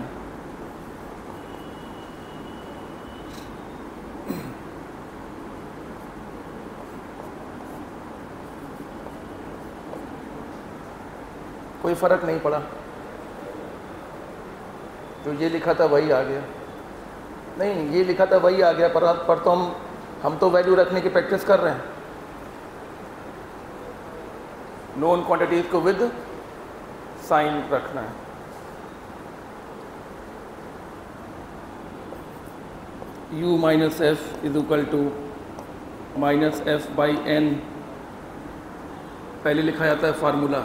कोई फर्क नहीं पड़ा, तो ये लिखा था वही आ गया, नहीं ये लिखा था वही आ गया, पर तो हम तो वैल्यू रखने की प्रैक्टिस कर रहे हैं। नोन क्वांटिटीज को विद साइन रखना है। u - f = -f/n, पहले लिखा जाता है फार्मूला।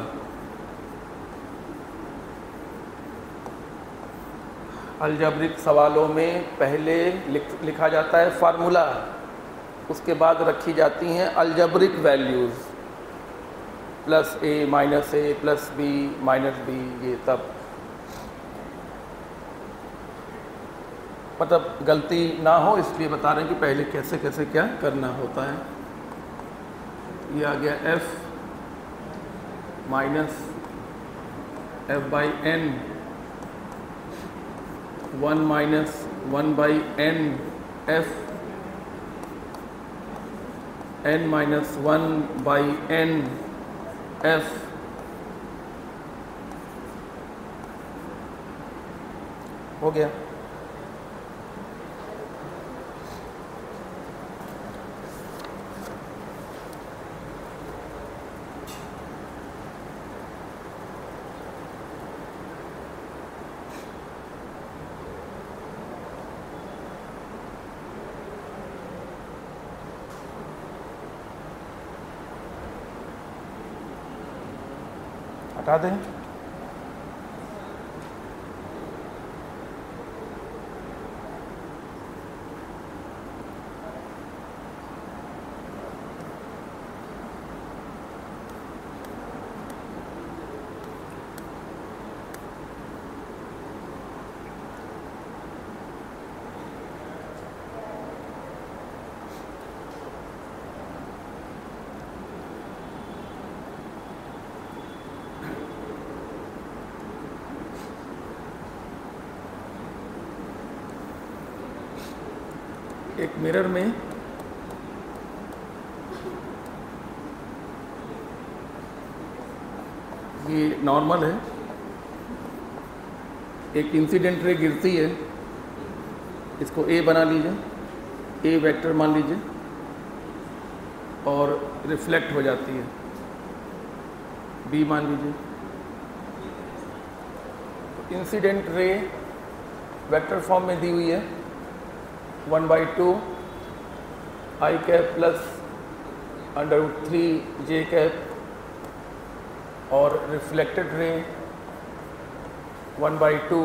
अलजेब्रिक सवालों में पहले लिखा जाता है फार्मूला, उसके बाद रखी जाती हैं algebraic values, +a -a +b -b, ये तब मतलब गलती ना हो इसलिए बता रहे हैं कि पहले कैसे कैसे क्या करना होता है। ये आ गया f - f/n, 1 - 1/n f, n - 1/n f। हो गया। हटा दें। एक मिरर में ये नॉर्मल है, एक इंसिडेंट रे गिरती है, इसको ए बना लीजिए, ए वेक्टर मान लीजिए, और रिफ्लेक्ट हो जाती है, बी मान लीजिए। तो इंसिडेंट रे वेक्टर फॉर्म में दी हुई है 1/2 आई कैप प्लस √3 जे कैप और रिफ्लेक्टेड रे 1/2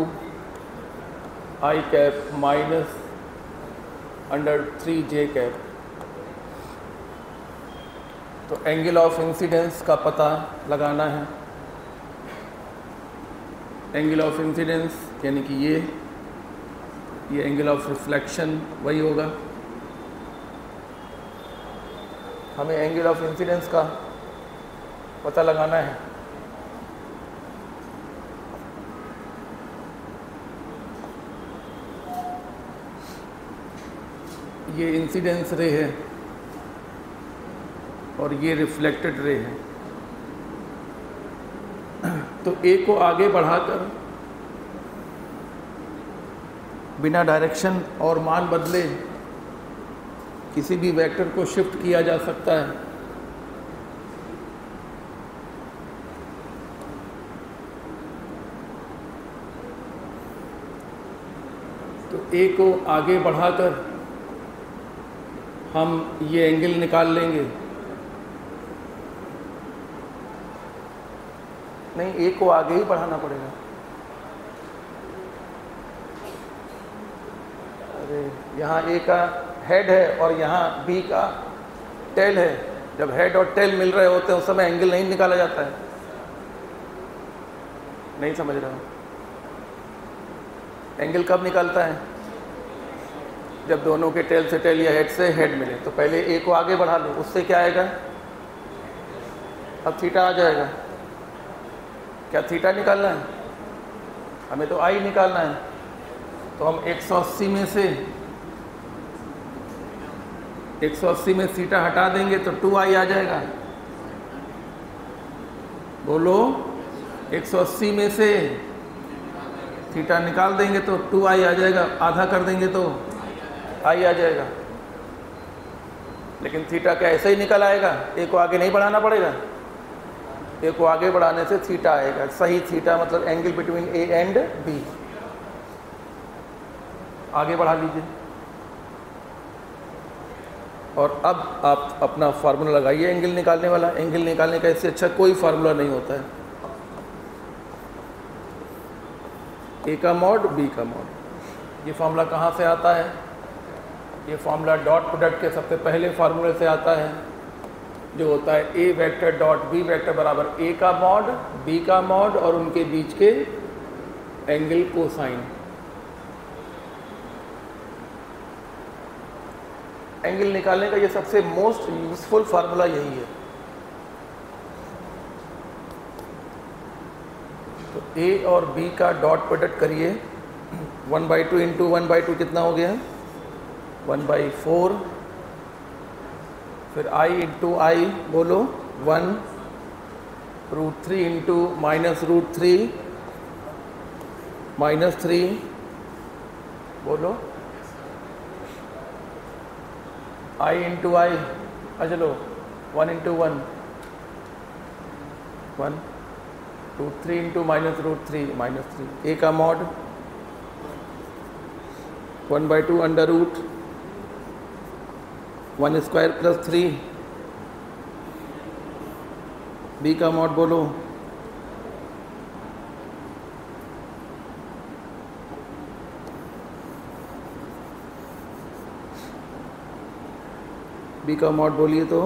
आई कैप माइनस √3 जे कैप। तो एंगल ऑफ इंसिडेंस का पता लगाना है। एंगल ऑफ इंसिडेंस यानी कि ये एंगल ऑफ रिफ्लेक्शन वही होगा। हमें एंगल ऑफ इंसिडेंस का पता लगाना है। ये इंसिडेंस रे है और ये रिफ्लेक्टेड रे है। तो ए को आगे बढ़ाकर बिना डायरेक्शन और मान बदले किसी भी वेक्टर को शिफ्ट किया जा सकता है। तो ए को आगे बढ़ाकर हम ये एंगल निकाल लेंगे। नहीं, ए को आगे ही बढ़ाना पड़ेगा। अरे यहाँ ए का हेड है और यहाँ बी का टेल है। जब हेड और टेल मिल रहे होते हैं उस समय एंगल नहीं निकाला जाता है। नहीं समझ रहे हो? एंगल कब निकालता है? जब दोनों के टेल से टेल या हेड से हेड मिले। तो पहले ए को आगे बढ़ा लो, उससे क्या आएगा? अब थीटा आ जाएगा। क्या थीटा निकालना है? हमें तो आई निकालना है। तो हम 180 में से 180 में थीटा हटा देंगे तो 2i आ जाएगा। बोलो, 180 में से थीटा निकाल देंगे तो 2i आ जाएगा। आधा कर देंगे तो i आ जाएगा। लेकिन थीटा क्या ऐसे ही निकल आएगा? ए को आगे नहीं बढ़ाना पड़ेगा। ए को आगे बढ़ाने से थीटा आएगा। सही थीटा मतलब angle between a and b. आगे बढ़ा लीजिए और अब आप अपना फार्मूला लगाइए एंगल निकालने वाला। एंगल निकालने का इससे अच्छा कोई फार्मूला नहीं होता है। ए का मॉड बी का मॉड। ये फार्मूला कहाँ से आता है? ये फार्मूला डॉट प्रोडक्ट के सबसे पहले फार्मूले से आता है, जो होता है ए वेक्टर डॉट बी वेक्टर बराबर ए का मॉड बी का मॉड और उनके बीच के एंगल कोसाइन। एंगल निकालने का ये सबसे मोस्ट यूजफुल फार्मूला यही है। तो ए और बी का डॉट प्रोडक्ट करिए। 1/2 इंटू 1/2 कितना हो गया? 1/4। फिर i इंटू आई बोलो 1 √3 इंटू -√3 -3 बोलो i इंटू आई। चलो 1 इंटू 1 1 √3 इंटू -√3 -3। ए का mod 1/2 under root 1 square plus 3। B का मॉड बोलो बी का मॉड बोलिए तो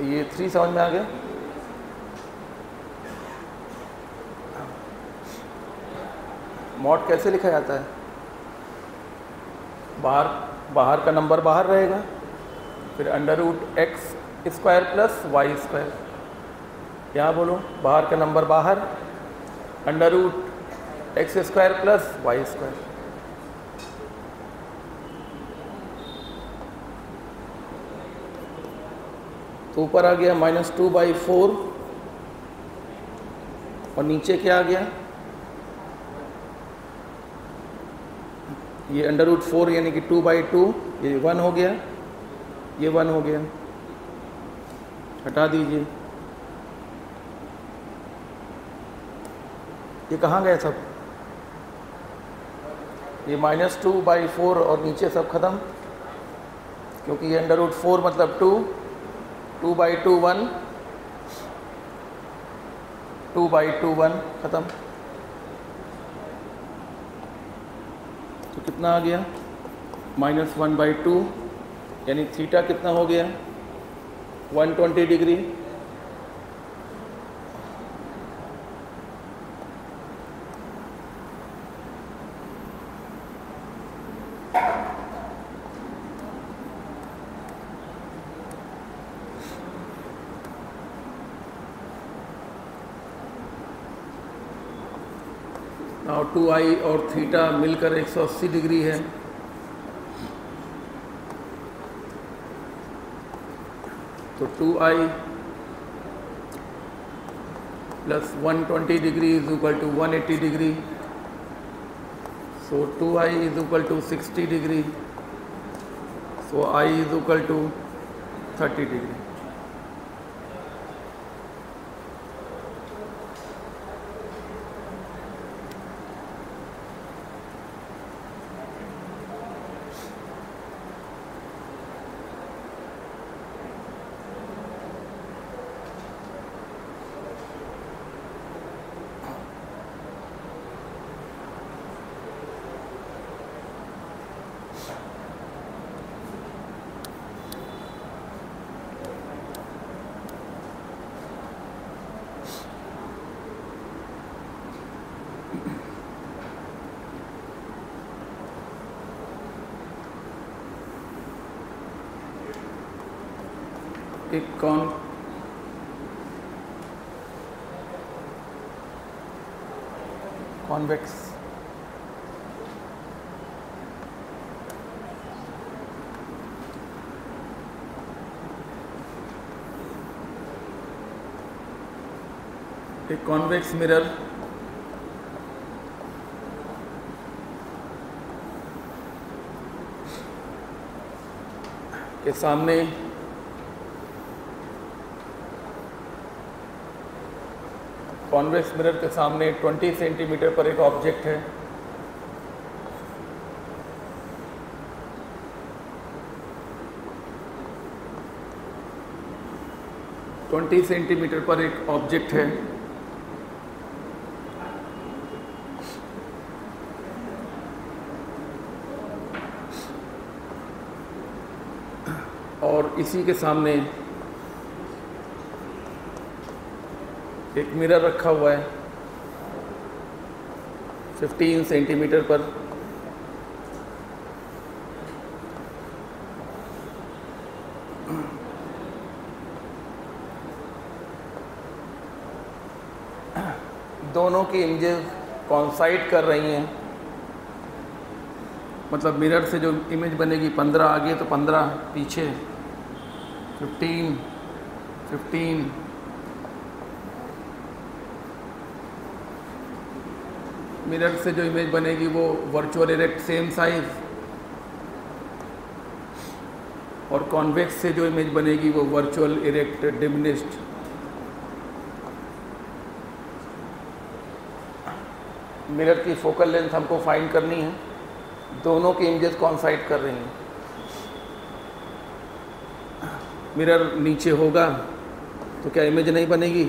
ये 3 समझ में आ गया। मॉड कैसे लिखा जाता है? बाहर का नंबर बाहर रहेगा, फिर √x² प्लस y²। यहाँ बोलो, बाहर का नंबर बाहर, √x² प्लस y²। तो ऊपर आ गया -2/4 और नीचे क्या आ गया? ये √4 यानी कि 2/2, ये 1 हो गया, ये 1 हो गया, हटा दीजिए। ये कहाँ गए सब? ये -2/4 और नीचे सब खत्म, क्योंकि ये √4 मतलब 2/2 1, 2/2 1 खत्म। तो कितना आ गया? -1/2, यानी थीटा कितना हो गया? 120 डिग्री। और 2i और थीटा मिलकर 180 डिग्री है। तो 2i plus 120 degree is equal to 180 degree. So 2i is equal to 60 degree. So i is equal to 30 degree. एक कॉन्वेक्स मिरर के सामने कॉन्वेक्स मिरर के सामने 20 सेंटीमीटर पर एक ऑब्जेक्ट है। सेंटीमीटर पर एक ऑब्जेक्ट है। और इसी के सामने एक मिरर रखा हुआ है 15 सेंटीमीटर पर। दोनों की इमेजेस कॉन्साइड कर रही हैं, मतलब मिरर से जो इमेज बनेगी 15 आगे तो 15 पीछे, 15 15। मिरर से जो इमेज बनेगी वो वर्चुअल इरेक्ट सेम साइज, और कॉन्वेक्स से जो इमेज बनेगी वो वर्चुअल इरेक्ट डिमिनिश्ड। मिरर की फोकल लेंथ हमको फाइंड करनी है, दोनों की इमेजेस कॉन्साइड कर रही हैं। मिरर नीचे होगा तो क्या इमेज नहीं बनेगी?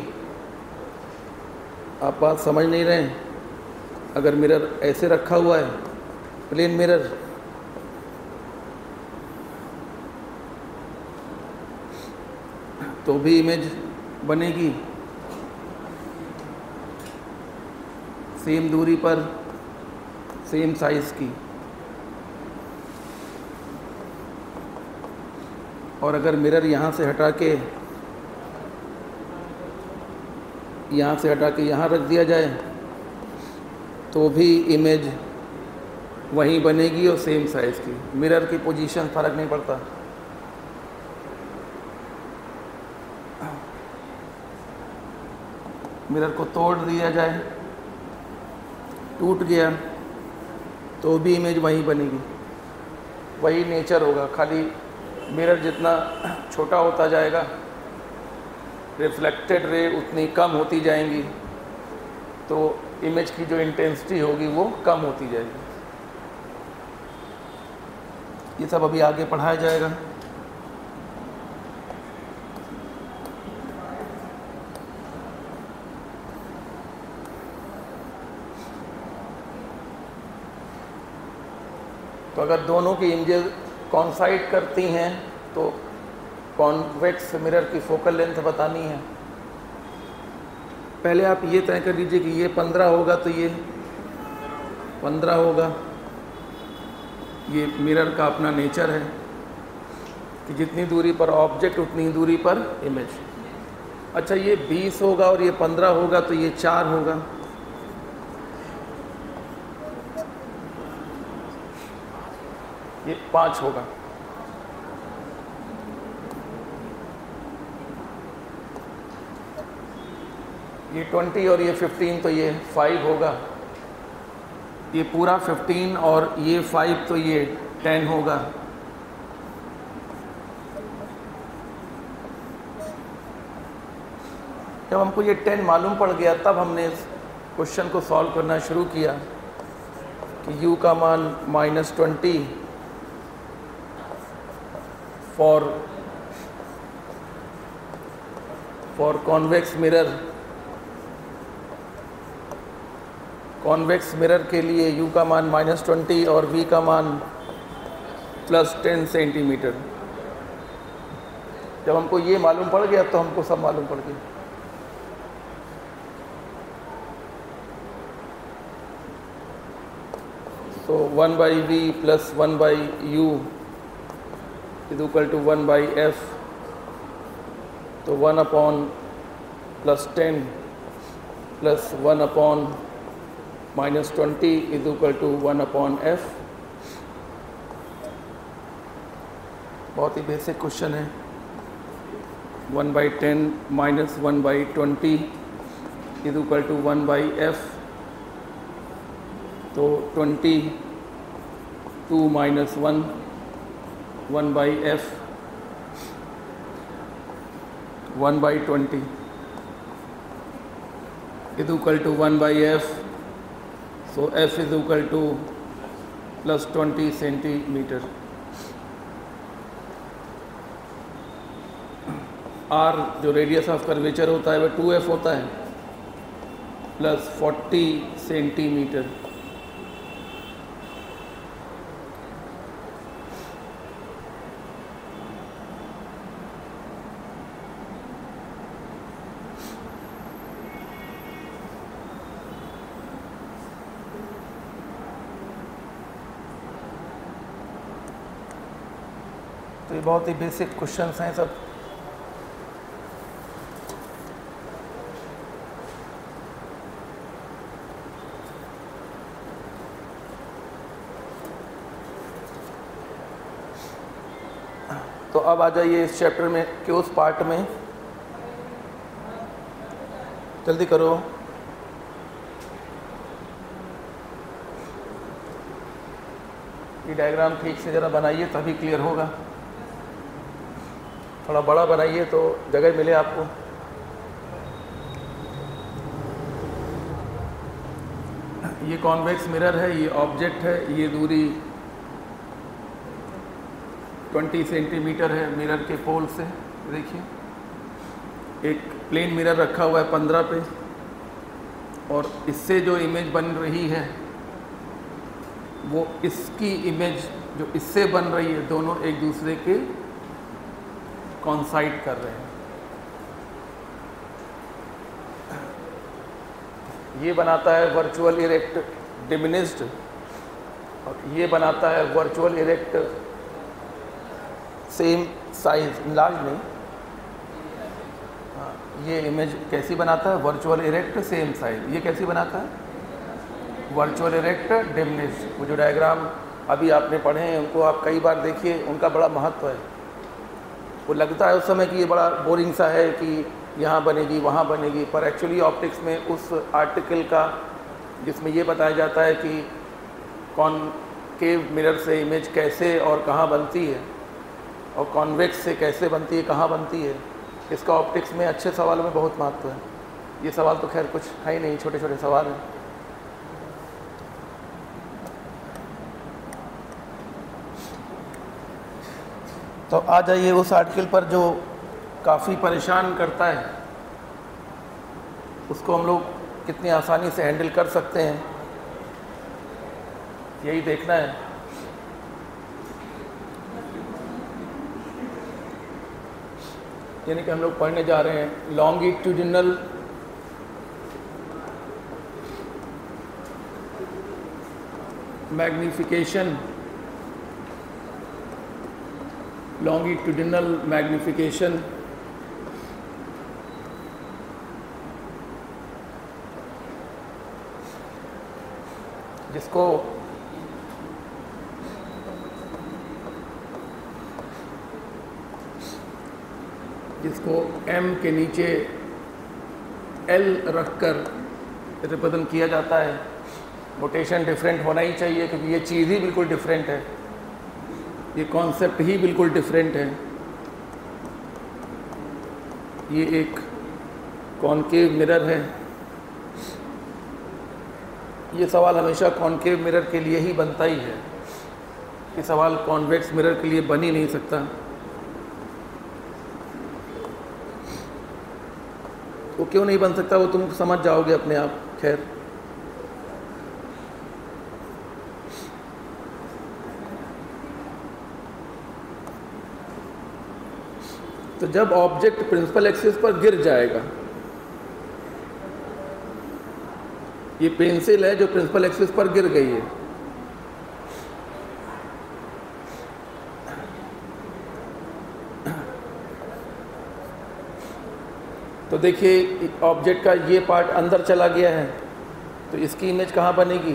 आप बात समझ नहीं रहे हैं। अगर मिरर ऐसे रखा हुआ है, प्लेन मिरर, तो भी इमेज बनेगी। सेम दूरी पर, सेम साइज की। और अगर मिरर यहाँ से हटा के यहाँ रख दिया जाए तो भी इमेज वहीं बनेगी और सेम साइज़ की। मिरर की पोजीशन फ़र्क नहीं पड़ता। मिरर को तोड़ दिया जाए, टूट गया, तो भी इमेज वहीं बनेगी, वही नेचर होगा। खाली मिरर जितना छोटा होता जाएगा, रिफ्लेक्टेड रे उतनी कम होती जाएंगी, तो इमेज की जो इंटेंसिटी होगी वो कम होती जाएगी। ये सब अभी आगे पढ़ाया जाएगा। तो अगर दोनों की इमेजेस कॉन्साइड करती हैं तो कॉन्वेक्स मिरर की फोकल लेंथ बतानी है। पहले आप ये तय कर लीजिए कि ये 15 होगा तो ये 15 होगा। ये मिरर का अपना नेचर है कि जितनी दूरी पर ऑब्जेक्ट उतनी दूरी पर इमेज। अच्छा, ये 20 होगा और ये 15 होगा तो ये 4 होगा। ये 5 होगा। ये 20 और ये 15 तो ये 5 होगा। ये पूरा 15 और ये 5 तो ये 10 होगा। जब हमको ये 10 मालूम पड़ गया तब हमने इस क्वेश्चन को सॉल्व करना शुरू किया कि u का मान -20 for convex mirror. Convex mirror के लिए u का मान -20 और v का मान +10 सेंटीमीटर। जब हमको ये मालूम पड़ गया तो हमको सब मालूम पड़ गया। तो 1/v + 1/u = 1/f। तो 1/10 + 1/-20 = 1/f। बहुत ही बेसिक क्वेश्चन है। 1/10 - 1/20 = 1/f। तो 22 - 1 1/f 1/20 = 1/f। So f = +20 centimetre. r जो रेडियस ऑफ कर्वेचर होता है वह 2f होता है, +40 सेंटीमीटर। तो ये बहुत ही बेसिक क्वेश्चंस हैं सब। तो अब आ जाइए इस चैप्टर में के उस पार्ट में। जल्दी करो। ये डायग्राम ठीक से ज़रा बनाइए तभी क्लियर होगा। थोड़ा बड़ा बनाइए तो जगह मिले आपको। ये कॉन्वेक्स मिरर है, ये ऑब्जेक्ट है, ये दूरी 20 सेंटीमीटर है मिरर के पोल से। देखिए एक प्लेन मिरर रखा हुआ है 15 पे, और इससे जो इमेज बन रही है वो इसकी इमेज जो इससे बन रही है, दोनों एक दूसरे के कॉन्साइड कर रहे हैं। ये बनाता है वर्चुअल इरेक्ट डिमिनिश्ड, और ये बनाता है virtual erect same size large नहीं। हाँ, ये इमेज कैसी बनाता है? Virtual erect same size. ये कैसी बनाता है? Virtual erect diminished. वो जो डायग्राम अभी आपने पढ़े हैं उनको आप कई बार देखिए, उनका बड़ा महत्व है। वो लगता है उस समय कि ये बड़ा बोरिंग सा है कि यहाँ बनेगी वहाँ बनेगी, पर एक्चुअली ऑप्टिक्स में उस आर्टिकल का जिसमें ये बताया जाता है कि कॉनकेव मिरर से इमेज कैसे और कहाँ बनती है, और कॉन्वेक्स से कैसे बनती है, कहाँ बनती है, इसका ऑप्टिक्स में अच्छे सवालों में बहुत महत्व है। ये सवाल तो खैर कुछ है ही नहीं, छोटे छोटे सवाल हैं। तो आ जाइए उस आर्टिकल पर जो काफ़ी परेशान करता है, उसको हम लोग कितनी आसानी से हैंडल कर सकते हैं, यही देखना है। यानी कि हम लोग पढ़ने जा रहे हैं लॉन्गिट्यूडिनल मैग्निफिकेशन, लॉन्गिट्यूडिनल मैग्निफिकेशन जिसको m के नीचे l रखकर रिप्रेजेंट किया जाता है। नोटेशन डिफरेंट होना ही चाहिए क्योंकि ये चीज़ ही बिल्कुल डिफरेंट है, ये कॉन्सेप्ट ही बिल्कुल डिफरेंट है। ये एक कॉनकेव मिरर है। ये सवाल हमेशा कॉनकेव मिरर के लिए ही बनता ही है, ये सवाल कॉन्वेक्स मिरर के लिए बन ही नहीं सकता। वो क्यों नहीं बन सकता वो तुम समझ जाओगे अपने आप। खैर, तो जब ऑब्जेक्ट प्रिंसिपल एक्सिस पर गिर जाएगा, ये पेंसिल है जो प्रिंसिपल एक्सिस पर गिर गई है, तो देखिए ऑब्जेक्ट का ये पार्ट अंदर चला गया है, तो इसकी इमेज कहाँ बनेगी?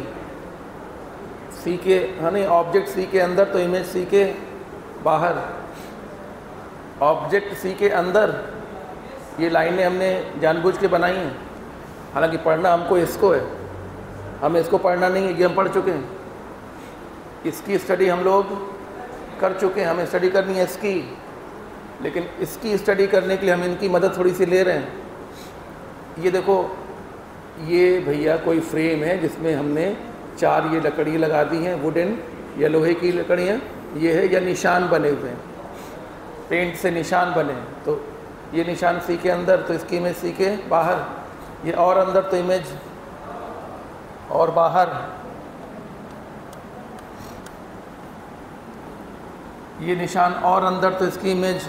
सी के, हाँ नहीं, ऑब्जेक्ट सी के अंदर तो इमेज सी के बाहर। ऑब्जेक्ट सी के अंदर, ये लाइनें हमने जानबूझ के बनाई हैं, हालांकि पढ़ना हमको इसको है, हमें इसको पढ़ना नहीं है, ये हम पढ़ चुके हैं। इसकी स्टडी हम लोग कर चुके हैं, हमें स्टडी करनी है इसकी, लेकिन इसकी स्टडी करने के लिए हम इनकी मदद थोड़ी सी ले रहे हैं। ये देखो, ये भैया कोई फ्रेम है जिसमें हमने 4 ये लकड़ी लगा दी हैं, वुडन या लोहे की लकड़ियाँ, ये है, या निशान बने हुए हैं, पेंट से निशान बने हैं। तो ये निशान सी के अंदर, तो इसकी इमेज सी के बाहर, ये और अंदर तो इमेज और बाहर। ये निशान और अंदर तो इसकी इमेज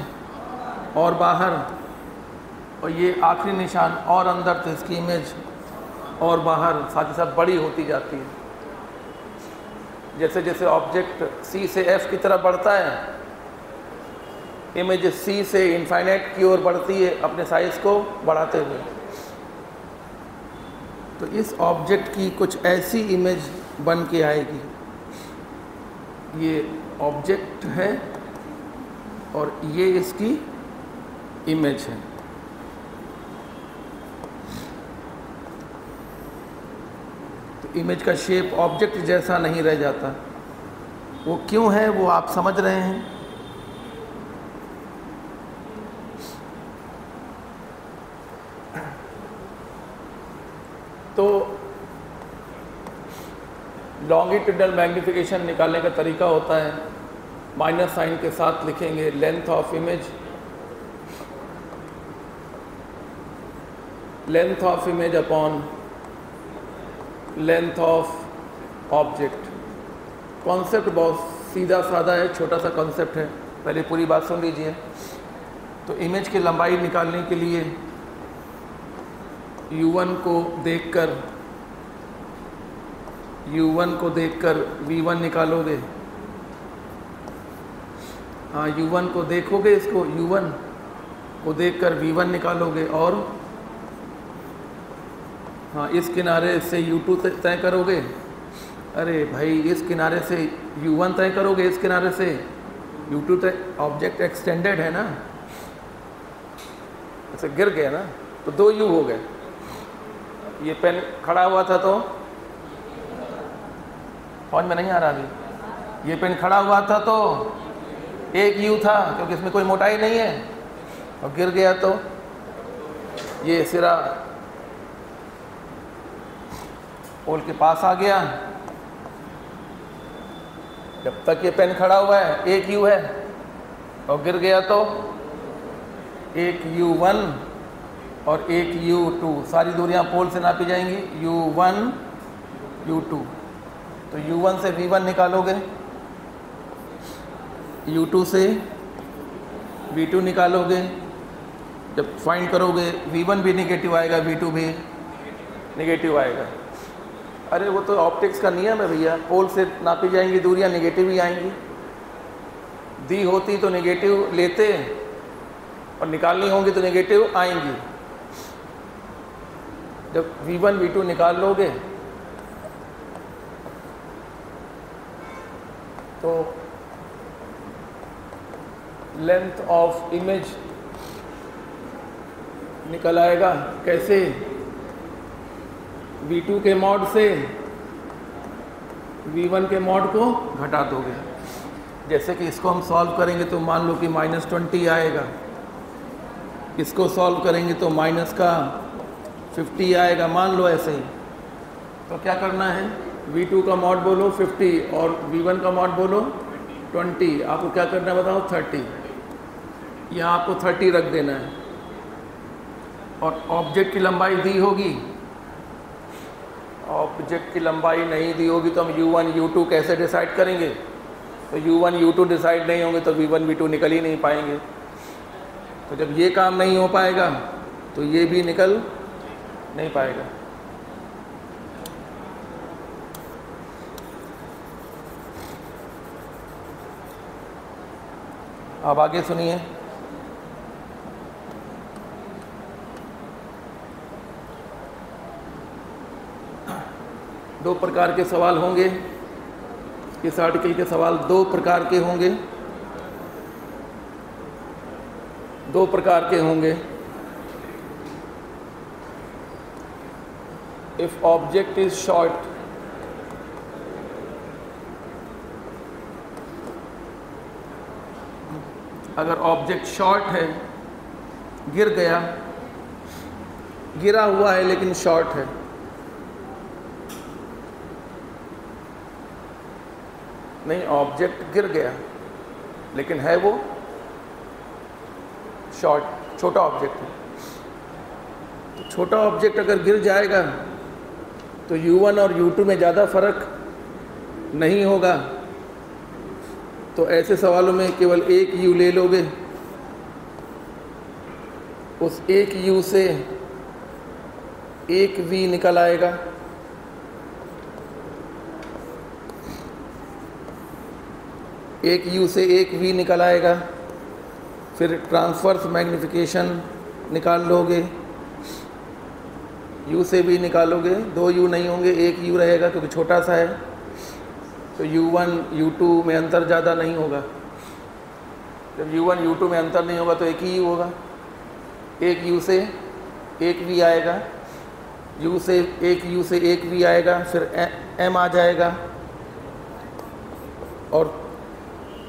और बाहर, और ये आखिरी निशान और अंदर तो इसकी इमेज और बाहर, साथ ही साथ बड़ी होती जाती है। जैसे जैसे ऑब्जेक्ट सी से एफ की तरफ बढ़ता है, इमेज सी से इनफाइनाइट की ओर बढ़ती है अपने साइज को बढ़ाते हुए। तो इस ऑब्जेक्ट की कुछ ऐसी इमेज बन के आएगी। ये ऑब्जेक्ट है और ये इसकी इमेज है। तो इमेज का शेप ऑब्जेक्ट जैसा नहीं रह जाता। वो क्यों है वो आप समझ रहे हैं। तो लॉन्गिट्यूडिनल मैग्निफिकेशन निकालने का तरीका होता है, माइनस साइन के साथ लिखेंगे length of image length of image upon length of object. Concept बहुत सीधा साधा है, छोटा सा कॉन्सेप्ट है, पहले पूरी बात सुन लीजिए। तो इमेज की लंबाई निकालने के लिए u1 को देखकर v1 निकालोगे। हाँ, u1 को देखोगे, इसको u1 को देखकर v1 निकालोगे और हाँ, इस किनारे से u2 तय करोगे। अरे भाई, इस किनारे से u1 तय करोगे, इस किनारे से u2 तय। ऑब्जेक्ट एक्सटेंडेड है ना, ऐसे गिर गया ना, तो 2 u हो गए। ये पेन खड़ा हुआ था तो समझ में नहीं आ रहा अभी। ये पेन खड़ा हुआ था तो 1 u था, क्योंकि इसमें कोई मोटाई नहीं है, और गिर गया तो ये सिरा पोल के पास आ गया। जब तक ये पेन खड़ा हुआ है 1 u है, और गिर गया तो 1 u1 और 1 u2। सारी दूरियां पोल से नापी जाएंगी, u1 u2। तो u1 से v1 निकालोगे, u2 से v2 निकालोगे। जब फाइंड करोगे v1 भी निगेटिव आएगा, v2 भी निगेटिव आएगा। अरे वो तो ऑप्टिक्स का नियम है भैया, पोल से नापी जाएंगी दूरियां, निगेटिव ही आएंगी। दी होती तो निगेटिव लेते और निकालनी होंगी तो निगेटिव आएंगी। जब v1 v2 निकाल लोगे तो लेंथ ऑफ इमेज निकल आएगा। कैसे? v2 के मॉड से v1 के मॉड को घटा दोगे। जैसे कि इसको हम सॉल्व करेंगे तो मान लो कि -20 आएगा, इसको सॉल्व करेंगे तो माइनस का 50 आएगा, मान लो ऐसे ही। तो क्या करना है, v2 का मॉड बोलो 50 और v1 का मॉड बोलो 20। आपको क्या करना है बताओ? 30। यहाँ आपको 30 रख देना है। और ऑब्जेक्ट की लंबाई दी होगी, ऑब्जेक्ट की लंबाई नहीं दी होगी तो हम u1 u2 कैसे डिसाइड करेंगे? तो u1 u2 डिसाइड नहीं होंगे तो v1 v2 निकल ही नहीं पाएंगे। तो जब ये काम नहीं हो पाएगा तो ये भी निकल नहीं पाएगा। अब आगे सुनिए। दो प्रकार के सवाल होंगे, इस आर्टिकल के सवाल 2 प्रकार के होंगे, 2 प्रकार के होंगे। इफ ऑब्जेक्ट इज शॉर्ट, अगर ऑब्जेक्ट शॉर्ट है, गिर गया, गिरा हुआ है लेकिन शॉर्ट है, नहीं ऑब्जेक्ट गिर गया लेकिन है वो शॉर्ट, छोटा ऑब्जेक्ट है। तो छोटा ऑब्जेक्ट अगर गिर जाएगा तो u1 और u2 में ज़्यादा फर्क नहीं होगा। तो ऐसे सवालों में केवल 1 u ले लोगे, उस 1 u से 1 v निकल आएगा। एक u से 1 v निकल आएगा। फिर ट्रांसवर्स मैग्नीफिकेशन निकाल लोगे, u से v निकालोगे, 2 u नहीं होंगे, 1 u रहेगा क्योंकि छोटा सा है। तो u1 u2 में अंतर ज़्यादा नहीं होगा। जब u1 u2 में अंतर नहीं होगा तो 1 ही u होगा। 1 u से 1 v आएगा, u से 1 v आएगा, फिर m आ जाएगा। और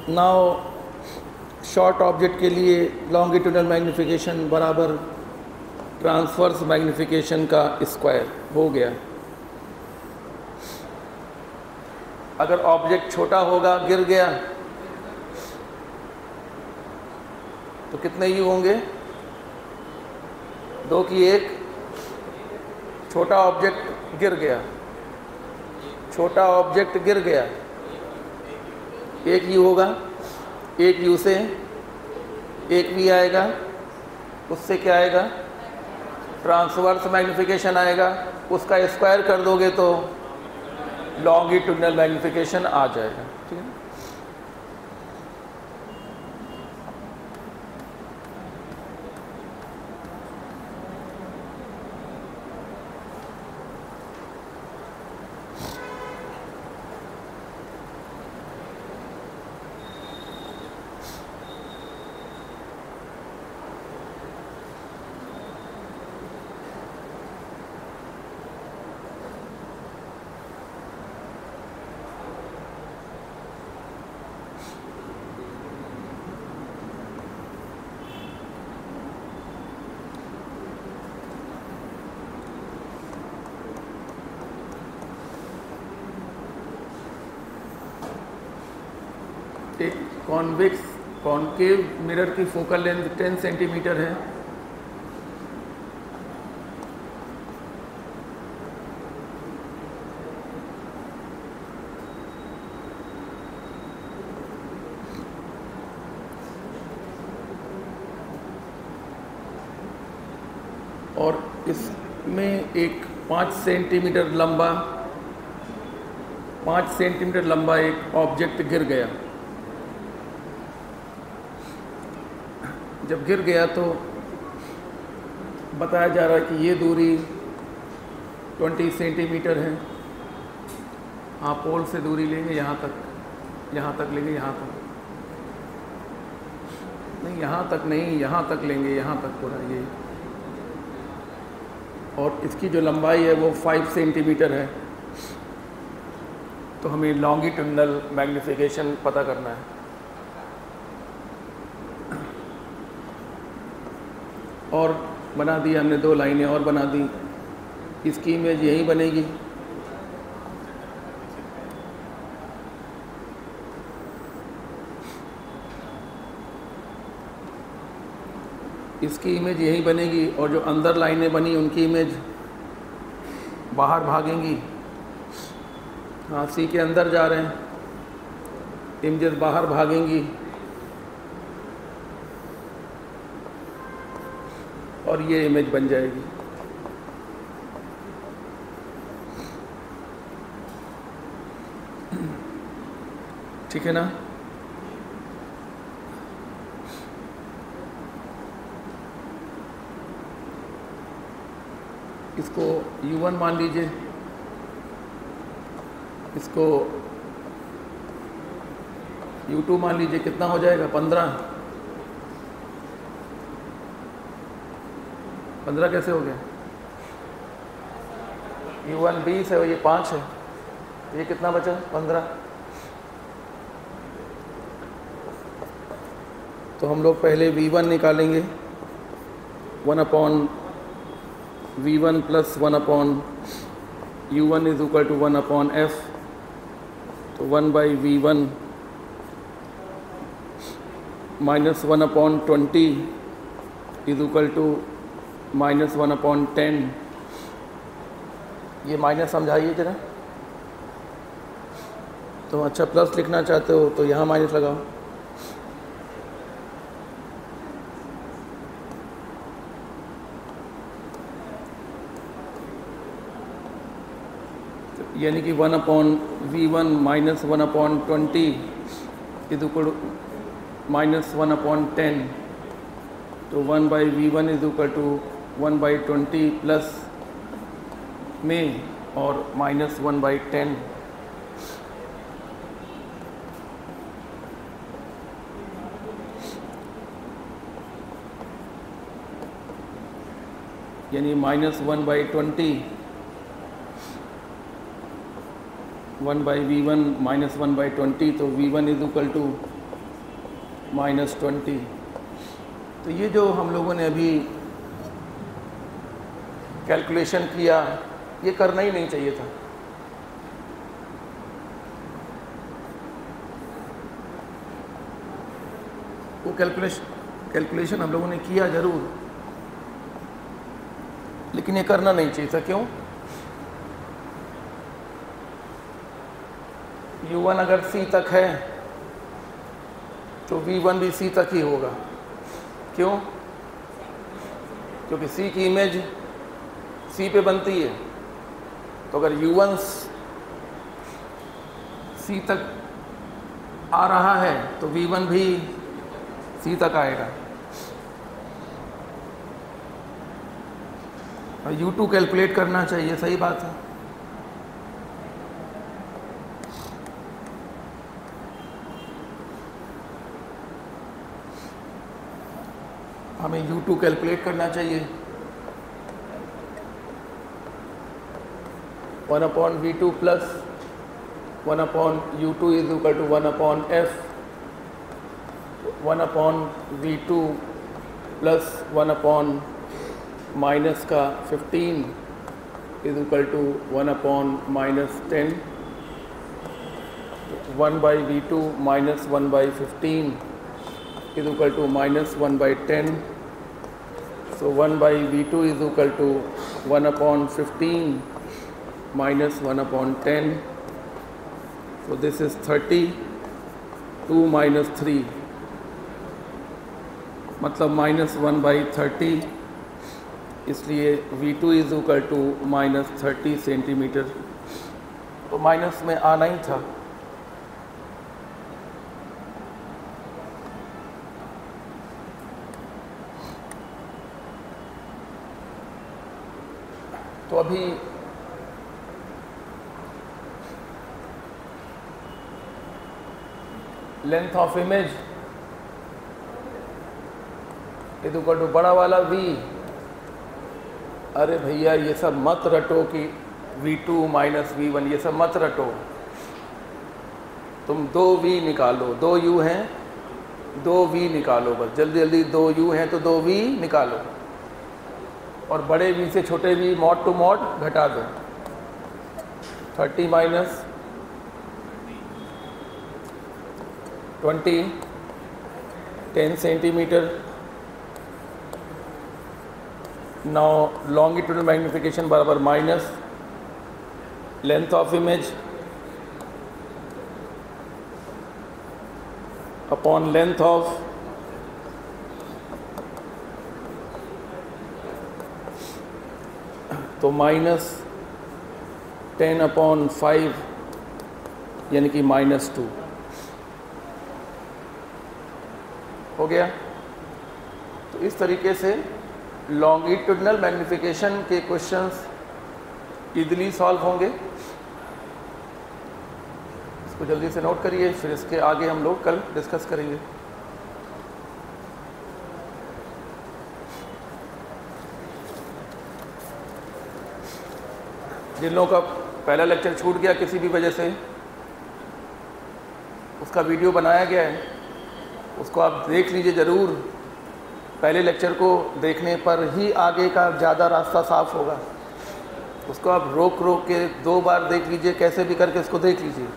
नाउ शॉर्ट ऑब्जेक्ट के लिए लॉन्गिट्यूडनल मैग्नीफिकेशन बराबर ट्रांसवर्स मैग्नीफिकेशन का स्क्वायर हो गया। अगर ऑब्जेक्ट छोटा होगा, गिर गया, तो कितने u होंगे? 2 की 1 छोटा ऑब्जेक्ट गिर गया, छोटा ऑब्जेक्ट गिर गया, एक यू होगा, एक यू से एक वी आएगा, उससे क्या आएगा, ट्रांसवर्स मैग्नीफिकेशन आएगा, उसका स्क्वायर कर दोगे तो लॉन्गिट्यूडनल मैग्नीफिकेशन आ जाएगा। ठीक है, एक कॉन्केव मिरर की फोकल लेंथ 10 सेंटीमीटर है। और इसमें एक 5 सेंटीमीटर लंबा एक ऑब्जेक्ट गिर गया। जब गिर गया तो बताया जा रहा है कि ये दूरी 20 सेंटीमीटर है। हाँ, पोल से दूरी लेंगे यहाँ तक लेंगे, यहाँ तक नहीं, यहाँ तक नहीं, यहाँ तक लेंगे, यहाँ तक पूरा ये। और इसकी जो लंबाई है वो 5 सेंटीमीटर है। तो हमें लॉन्गिट्यूडनल मैग्नीफिकेशन पता करना है। और बना दी हमने, 2 लाइनें और बना दी। इसकी इमेज यही बनेगी। इसकी इमेज यही बनेगी और जो अंदर लाइनें बनी उनकी इमेज बाहर भागेंगी। हाँ, सी के अंदर जा रहे हैं, इमेजेस बाहर भागेंगी और ये इमेज बन जाएगी। ठीक है ना? इसको U1 मान लीजिए, इसको U2 मान लीजिए। कितना हो जाएगा? 15 कैसे हो गया? U1 20 है, ये 5 है, ये कितना बचा? 15। तो हम लोग पहले V1 निकालेंगे। 1/V1 + 1/U1 = 1/F। तो 1/V1 - 1/20 = -1/10। ये माइनस समझाइए जरा। तो अच्छा, प्लस लिखना चाहते हो तो यहाँ माइनस लगाओ। यानी कि 1/V1 - 1/20 = -1/10। तो 1/V1 = 1/20 प्लस में और -1/10। यानी -1/20 1/V1 - 1/20। तो V1 = -20। तो ये जो हम लोगों ने अभी कैलकुलेशन किया, ये करना ही नहीं चाहिए था। वो कैलकुलेशन हम लोगों ने किया ज़रूर, लेकिन ये करना नहीं चाहिए था। क्यों? u1 अगर c तक है तो v1 भी c तक ही होगा। क्यों? क्योंकि c की इमेज c पे बनती है, तो अगर u1 c तक आ रहा है तो v1 भी c तक आएगा। और u2 कैलकुलेट करना चाहिए, सही बात है। हमें u2 कैलकुलेट करना चाहिए। 1/v2 plus 1/u2 is equal to 1/f। 1/v2 plus 1/ minus का 15 is equal to 1/-10। 1/v2 minus 1/15 is equal to minus 1/10. So 1/v2 is equal to 1/15 minus 1/10. So this is 30. 2 minus 3 मतलब minus 1/30, इसलिए v2 is equal to minus 30 centimetre. तो minus में आना ही था। तो अभी length of image is equal to बड़ा वाला v। अरे भैया ये सब मत रटो कि v2 माइनस v1, ये सब मत रटो। तुम 2v निकालो, 2u हैं, 2v निकालो बस, जल्दी जल्दी। 2u हैं तो 2v निकालो, और बड़े v से छोटे v मॉड टू मॉड घटा दो। 30 minus 20 10 centimetre. Now longitudinal magnification बराबर minus length of image upon length of तो -10/5 यानी कि -2 हो गया। तो इस तरीके से लॉन्गिट्यूडनल मैग्निफिकेशन के क्वेश्चंस इजीली सॉल्व होंगे। इसको जल्दी से नोट करिए, फिर इसके आगे हम लोग कल डिस्कस करेंगे। जिन लोगों का पहला लेक्चर छूट गया किसी भी वजह से, उसका वीडियो बनाया गया है, उसको आप देख लीजिए ज़रूर। पहले लेक्चर को देखने पर ही आगे का ज़्यादा रास्ता साफ होगा। उसको आप रोक रोक के 2 बार देख लीजिए, कैसे भी करके इसको देख लीजिए।